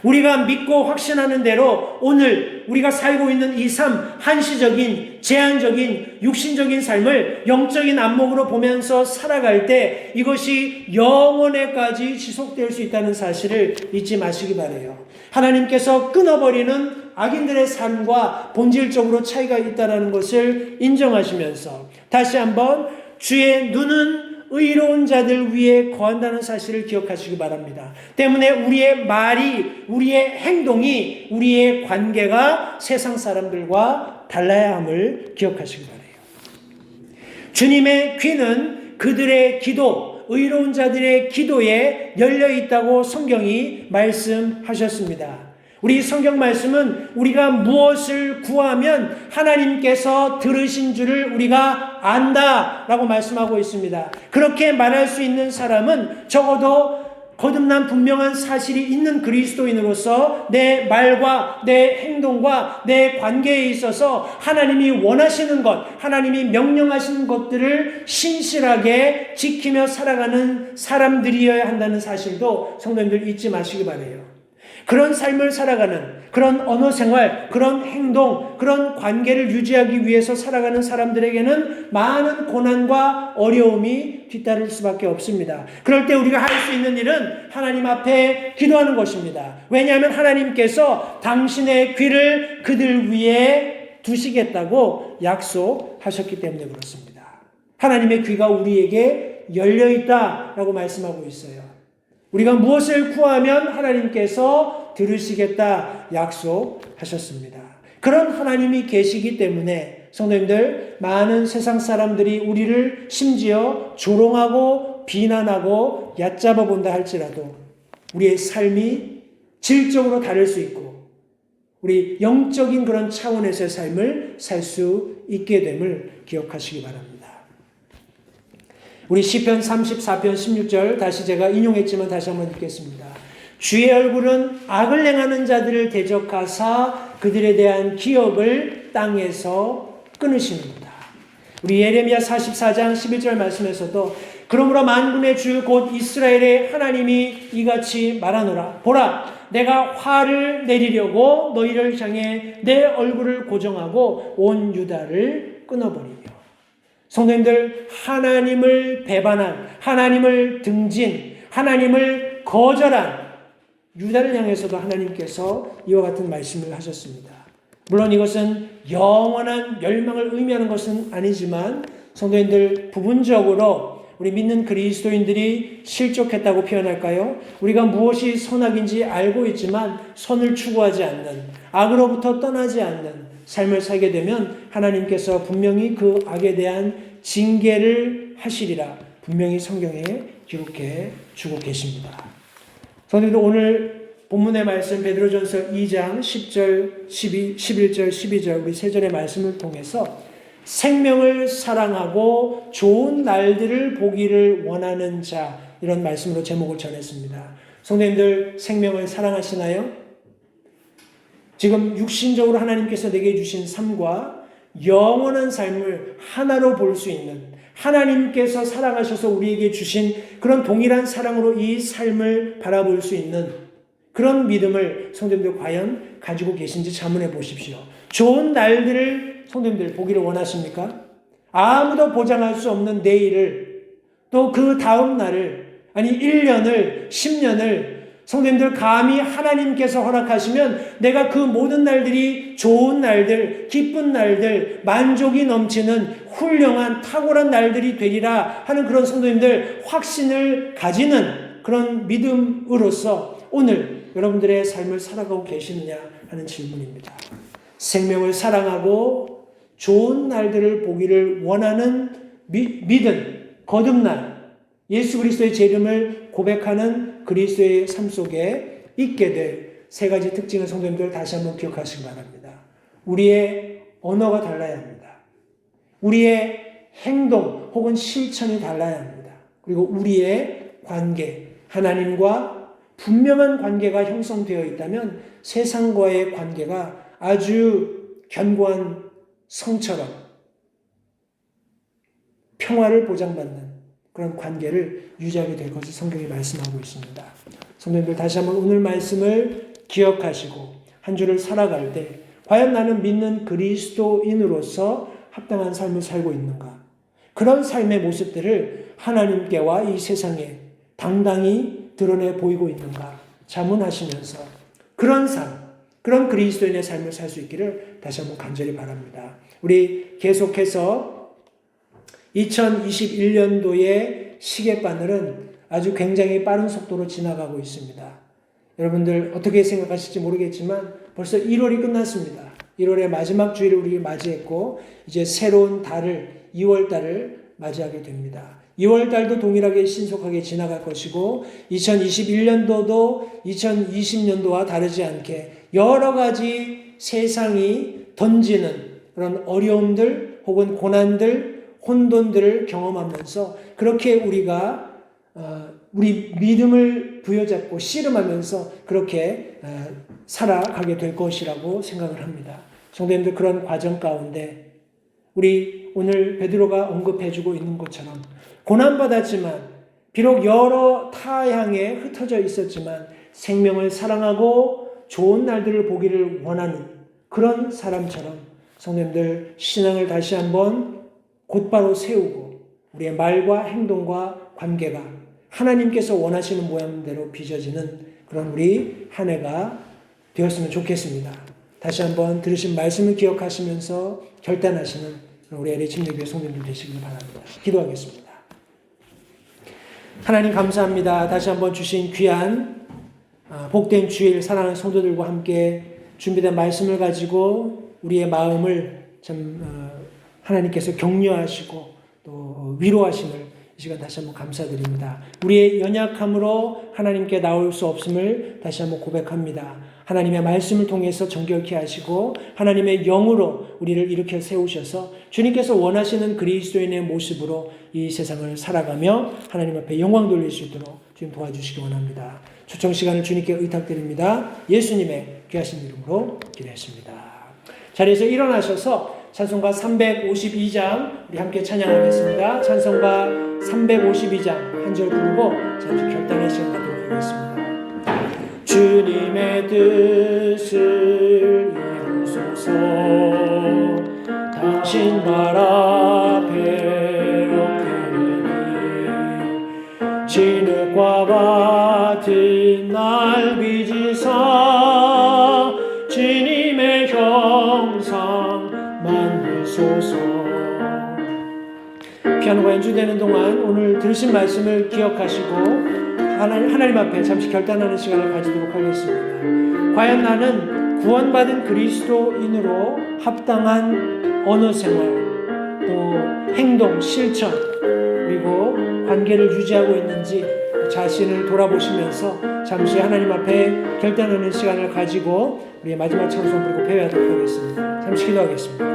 우리가 믿고 확신하는 대로 오늘 우리가 살고 있는 이 삶, 한시적인, 제한적인, 육신적인 삶을 영적인 안목으로 보면서 살아갈 때 이것이 영원에까지 지속될 수 있다는 사실을 잊지 마시기 바라요. 하나님께서 끊어버리는 악인들의 삶과 본질적으로 차이가 있다는 것을 인정하시면서 다시 한번 주의 눈은 의로운 자들 위에 거한다는 사실을 기억하시기 바랍니다. 때문에 우리의 말이, 우리의 행동이, 우리의 관계가 세상 사람들과 달라야 함을 기억하시기 바라요. 주님의 귀는 그들의 기도, 의로운 자들의 기도에 열려있다고 성경이 말씀하셨습니다. 우리 성경 말씀은 우리가 무엇을 구하면 하나님께서 들으신 줄을 우리가 안다라고 말씀하고 있습니다. 그렇게 말할 수 있는 사람은 적어도 거듭난 분명한 사실이 있는 그리스도인으로서 내 말과 내 행동과 내 관계에 있어서 하나님이 원하시는 것, 하나님이 명령하시는 것들을 신실하게 지키며 살아가는 사람들이어야 한다는 사실도 성도님들 잊지 마시기 바라요. 그런 삶을 살아가는, 그런 언어 생활, 그런 행동, 그런 관계를 유지하기 위해서 살아가는 사람들에게는 많은 고난과 어려움이 뒤따를 수밖에 없습니다. 그럴 때 우리가 할 수 있는 일은 하나님 앞에 기도하는 것입니다. 왜냐하면 하나님께서 당신의 귀를 그들 위에 두시겠다고 약속하셨기 때문에 그렇습니다. 하나님의 귀가 우리에게 열려있다라고 말씀하고 있어요. 우리가 무엇을 구하면 하나님께서 들으시겠다 약속하셨습니다. 그런 하나님이 계시기 때문에 성도님들, 많은 세상 사람들이 우리를 심지어 조롱하고 비난하고 얕잡아 본다 할지라도 우리의 삶이 질적으로 다를 수 있고 우리 영적인 그런 차원에서의 삶을 살 수 있게 됨을 기억하시기 바랍니다. 우리 시편 34편 16절 다시 제가 인용했지만 다시 한번 읽겠습니다. 주의 얼굴은 악을 행하는 자들을 대적하사 그들에 대한 기억을 땅에서 끊으시는도다. 우리 예레미야 44장 11절 말씀에서도 그러므로 만군의 주 곧 이스라엘의 하나님이 이같이 말하노라. 보라, 내가 화를 내리려고 너희를 향해 내 얼굴을 고정하고 온 유다를 끊어버리며. 성도님들, 하나님을 배반한, 하나님을 등진, 하나님을 거절한 유다를 향해서도 하나님께서 이와 같은 말씀을 하셨습니다. 물론 이것은 영원한 멸망을 의미하는 것은 아니지만 성도님들, 부분적으로 우리 믿는 그리스도인들이 실족했다고 표현할까요? 우리가 무엇이 선악인지 알고 있지만 선을 추구하지 않는, 악으로부터 떠나지 않는 삶을 살게 되면 하나님께서 분명히 그 악에 대한 징계를 하시리라 분명히 성경에 기록해 주고 계십니다. 성도님들, 오늘 본문의 말씀 베드로전서 2장 10절, 11절, 12절 우리 세 절의 말씀을 통해서 생명을 사랑하고 좋은 날들을 보기를 원하는 자, 이런 말씀으로 제목을 전했습니다. 성도님들, 생명을 사랑하시나요? 지금 육신적으로 하나님께서 내게 주신 삶과 영원한 삶을 하나로 볼 수 있는, 하나님께서 사랑하셔서 우리에게 주신 그런 동일한 사랑으로 이 삶을 바라볼 수 있는 그런 믿음을 성도님들 과연 가지고 계신지 자문해 보십시오. 좋은 날들을 성도님들 보기를 원하십니까? 아무도 보장할 수 없는 내일을, 또 그 다음 날을, 아니 1년을, 10년을 성도님들 감히 하나님께서 허락하시면 내가 그 모든 날들이 좋은 날들, 기쁜 날들, 만족이 넘치는 훌륭한 탁월한 날들이 되리라 하는 그런 성도님들 확신을 가지는 그런 믿음으로서 오늘 여러분들의 삶을 살아가고 계시느냐 하는 질문입니다. 생명을 사랑하고 좋은 날들을 보기를 원하는 믿음, 거듭난 예수 그리스도의 제 이름을 고백하는 그리스도의 삶 속에 있게 될 세 가지 특징을 성도님들 다시 한번 기억하시기 바랍니다. 우리의 언어가 달라야 합니다. 우리의 행동 혹은 실천이 달라야 합니다. 그리고 우리의 관계, 하나님과 분명한 관계가 형성되어 있다면 세상과의 관계가 아주 견고한 성처럼 평화를 보장받는 그런 관계를 유지하게 될 것을 성경이 말씀하고 있습니다. 성도님들 다시 한번 오늘 말씀을 기억하시고 한 주를 살아갈 때 과연 나는 믿는 그리스도인으로서 합당한 삶을 살고 있는가? 그런 삶의 모습들을 하나님께와 이 세상에 당당히 드러내 보이고 있는가? 자문하시면서 그런 삶, 그런 그리스도인의 삶을 살 수 있기를 다시 한번 간절히 바랍니다. 우리 계속해서 2021년도의 시계바늘은 아주 굉장히 빠른 속도로 지나가고 있습니다. 여러분들 어떻게 생각하실지 모르겠지만 벌써 1월이 끝났습니다. 1월의 마지막 주일을 우리 맞이했고 이제 새로운 달을 2월 달을 맞이하게 됩니다. 2월 달도 동일하게 신속하게 지나갈 것이고 2021년도도 2020년도와 다르지 않게 여러 가지 세상이 던지는 그런 어려움들 혹은 고난들, 혼돈들을 경험하면서 그렇게 우리가 우리 믿음을 부여잡고 씨름하면서 그렇게 살아가게 될 것이라고 생각을 합니다. 성도님들 그런 과정 가운데 우리 오늘 베드로가 언급해주고 있는 것처럼 고난받았지만 비록 여러 타향에 흩어져 있었지만 생명을 사랑하고 좋은 날들을 보기를 원하는 그런 사람처럼 성도님들 신앙을 다시 한번 곧바로 세우고 우리의 말과 행동과 관계가 하나님께서 원하시는 모양대로 빚어지는 그런 우리 한 해가 되었으면 좋겠습니다. 다시 한번 들으신 말씀을 기억하시면서 결단하시는 우리 LH팀예배 성도님들 되시길 바랍니다. 기도하겠습니다. 하나님 감사합니다. 다시 한번 주신 귀한 복된 주일 사랑하는 성도들과 함께 준비된 말씀을 가지고 우리의 마음을 참 하나님께서 격려하시고 또 위로하심을 이 시간 다시 한번 감사드립니다. 우리의 연약함으로 하나님께 나올 수 없음을 다시 한번 고백합니다. 하나님의 말씀을 통해서 정결케 하시고 하나님의 영으로 우리를 일으켜 세우셔서 주님께서 원하시는 그리스도인의 모습으로 이 세상을 살아가며 하나님 앞에 영광 돌릴 수 있도록 주님 도와주시기 원합니다. 초청 시간을 주님께 의탁드립니다. 예수님의 귀하신 이름으로 기도했습니다. 자리에서 일어나셔서 찬송가 352장 우리 함께 찬양하겠습니다. 찬송가 352장 한 절 부르고 잠시 결단의 시간 갖도록 하겠습니다. 주님의 뜻을 이루소서 당신 나라 배역되니 진흙과 같은 날 빚으사 주님의 형상 만드소서. 피아노가 연주되는 동안 오늘 들으신 말씀을 기억하시고 하나님 앞에 잠시 결단하는 시간을 가지도록 하겠습니다. 과연 나는 구원받은 그리스도인으로 합당한 언어 생활, 또 행동, 실천, 그리고 관계를 유지하고 있는지 자신을 돌아보시면서 잠시 하나님 앞에 결단하는 시간을 가지고 우리의 마지막 찬송 부르고 배회하도록 하겠습니다. 잠시 기도하겠습니다.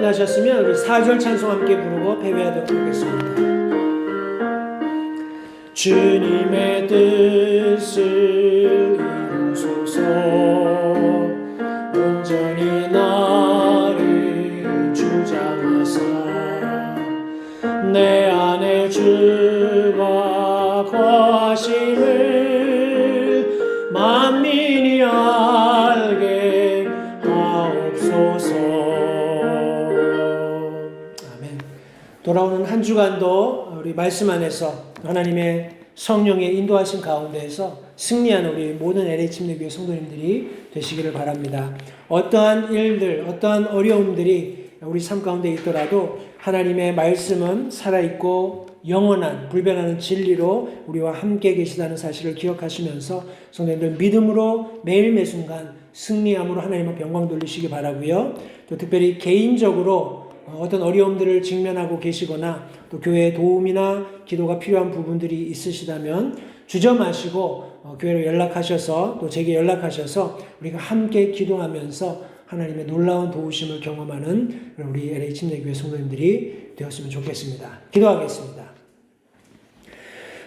준비하셨으면 우리 4절 찬송 함께 부르고 패배하도록 하겠습니다. 주님의 뜻을 이루소서 온전히 나를 주장하사 내 안에 주가 거하심을 만민이 알게 하옵소서. 아멘. 돌아오는 한 주간도 우리 말씀 안에서 하나님의 성령의 인도하신 가운데에서 승리하는 우리 모든 LH침례교회 성도님들이 되시기를 바랍니다. 어떠한 일들, 어떠한 어려움들이 우리 삶 가운데 있더라도 하나님의 말씀은 살아있고 영원한 불변하는 진리로 우리와 함께 계시다는 사실을 기억하시면서 성도님들 믿음으로 매일 매순간 승리함으로 하나님 앞에 영광 돌리시기 바라고요. 또 특별히 개인적으로 어떤 어려움들을 직면하고 계시거나 또 교회의 도움이나 기도가 필요한 부분들이 있으시다면 주저 마시고 교회로 연락하셔서 또 제게 연락하셔서 우리가 함께 기도하면서 하나님의 놀라운 도우심을 경험하는 우리 LH침례교회 성도님들이 되었으면 좋겠습니다. 기도하겠습니다.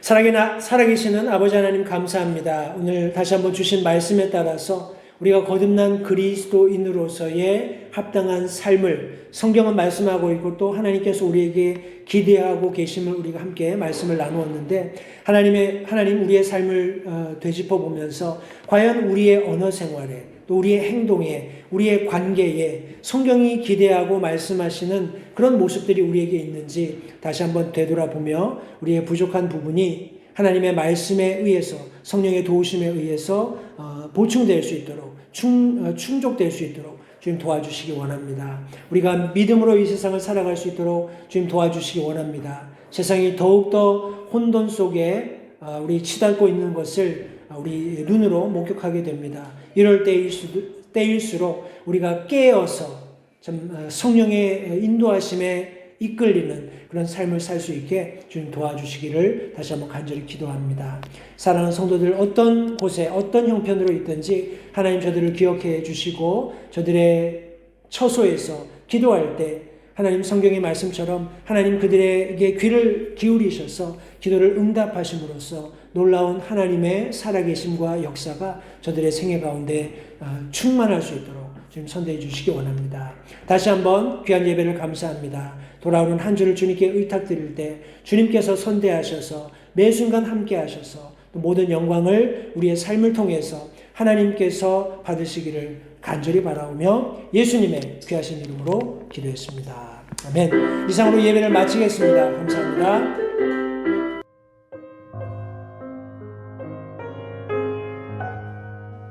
살아계시는 아버지 하나님 감사합니다. 오늘 다시 한번 주신 말씀에 따라서 우리가 거듭난 그리스도인으로서의 합당한 삶을 성경은 말씀하고 있고 또 하나님께서 우리에게 기대하고 계심을 우리가 함께 말씀을 나누었는데 하나님 우리의 삶을 되짚어 보면서 과연 우리의 언어 생활에 또 우리의 행동에 우리의 관계에 성경이 기대하고 말씀하시는 그런 모습들이 우리에게 있는지 다시 한번 되돌아보며 우리의 부족한 부분이 하나님의 말씀에 의해서 성령의 도우심에 의해서 보충될 수 있도록 충족될 수 있도록 주님 도와주시기 원합니다. 우리가 믿음으로 이 세상을 살아갈 수 있도록 주님 도와주시기 원합니다. 세상이 더욱더 혼돈 속에 우리 치닫고 있는 것을 우리 눈으로 목격하게 됩니다. 이럴 때일수록 우리가 깨어서 참 성령의 인도하심에 이끌리는 그런 삶을 살 수 있게 주님 도와주시기를 다시 한번 간절히 기도합니다. 사랑하는 성도들 어떤 곳에 어떤 형편으로 있든지 하나님 저들을 기억해 주시고 저들의 처소에서 기도할 때 하나님 성경의 말씀처럼 하나님 그들에게 귀를 기울이셔서 기도를 응답하심으로써 놀라운 하나님의 살아계심과 역사가 저들의 생애 가운데 충만할 수 있도록 주님 선대해 주시기 원합니다. 다시 한번 귀한 예배를 감사합니다. 돌아오는 한 주를 주님께 의탁드릴 때 주님께서 선대하셔서 매 순간 함께 하셔서 또 모든 영광을 우리의 삶을 통해서 하나님께서 받으시기를 간절히 바라오며 예수님의 귀하신 이름으로 기도했습니다. 아멘. 이상으로 예배를 마치겠습니다. 감사합니다.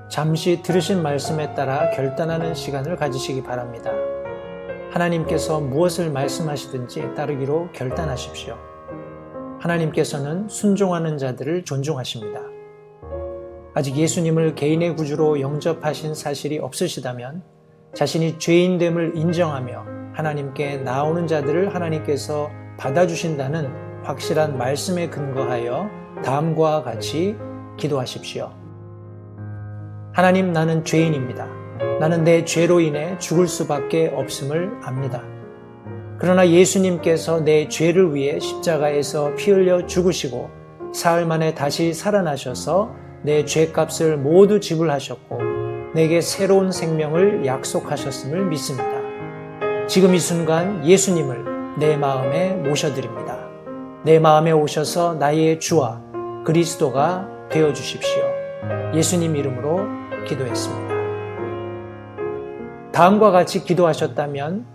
잠시 들으신 말씀에 따라 결단하는 시간을 가지시기 바랍니다. 하나님께서 무엇을 말씀하시든지 따르기로 결단하십시오. 하나님께서는 순종하는 자들을 존중하십니다. 아직 예수님을 개인의 구주로 영접하신 사실이 없으시다면 자신이 죄인됨을 인정하며 하나님께 나오는 자들을 하나님께서 받아주신다는 확실한 말씀에 근거하여 다음과 같이 기도하십시오. 하나님, 나는 죄인입니다. 나는 내 죄로 인해 죽을 수밖에 없음을 압니다. 그러나 예수님께서 내 죄를 위해 십자가에서 피 흘려 죽으시고 사흘 만에 다시 살아나셔서 내 죄값을 모두 지불하셨고 내게 새로운 생명을 약속하셨음을 믿습니다. 지금 이 순간 예수님을 내 마음에 모셔드립니다. 내 마음에 오셔서 나의 주와 그리스도가 되어주십시오. 예수님 이름으로 기도했습니다. 다음과 같이 기도하셨다면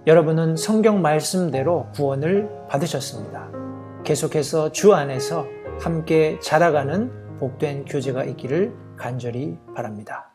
여러분은 성경 말씀대로 구원을 받으셨습니다. 계속해서 주 안에서 함께 자라가는 복된 교제가 있기를 간절히 바랍니다.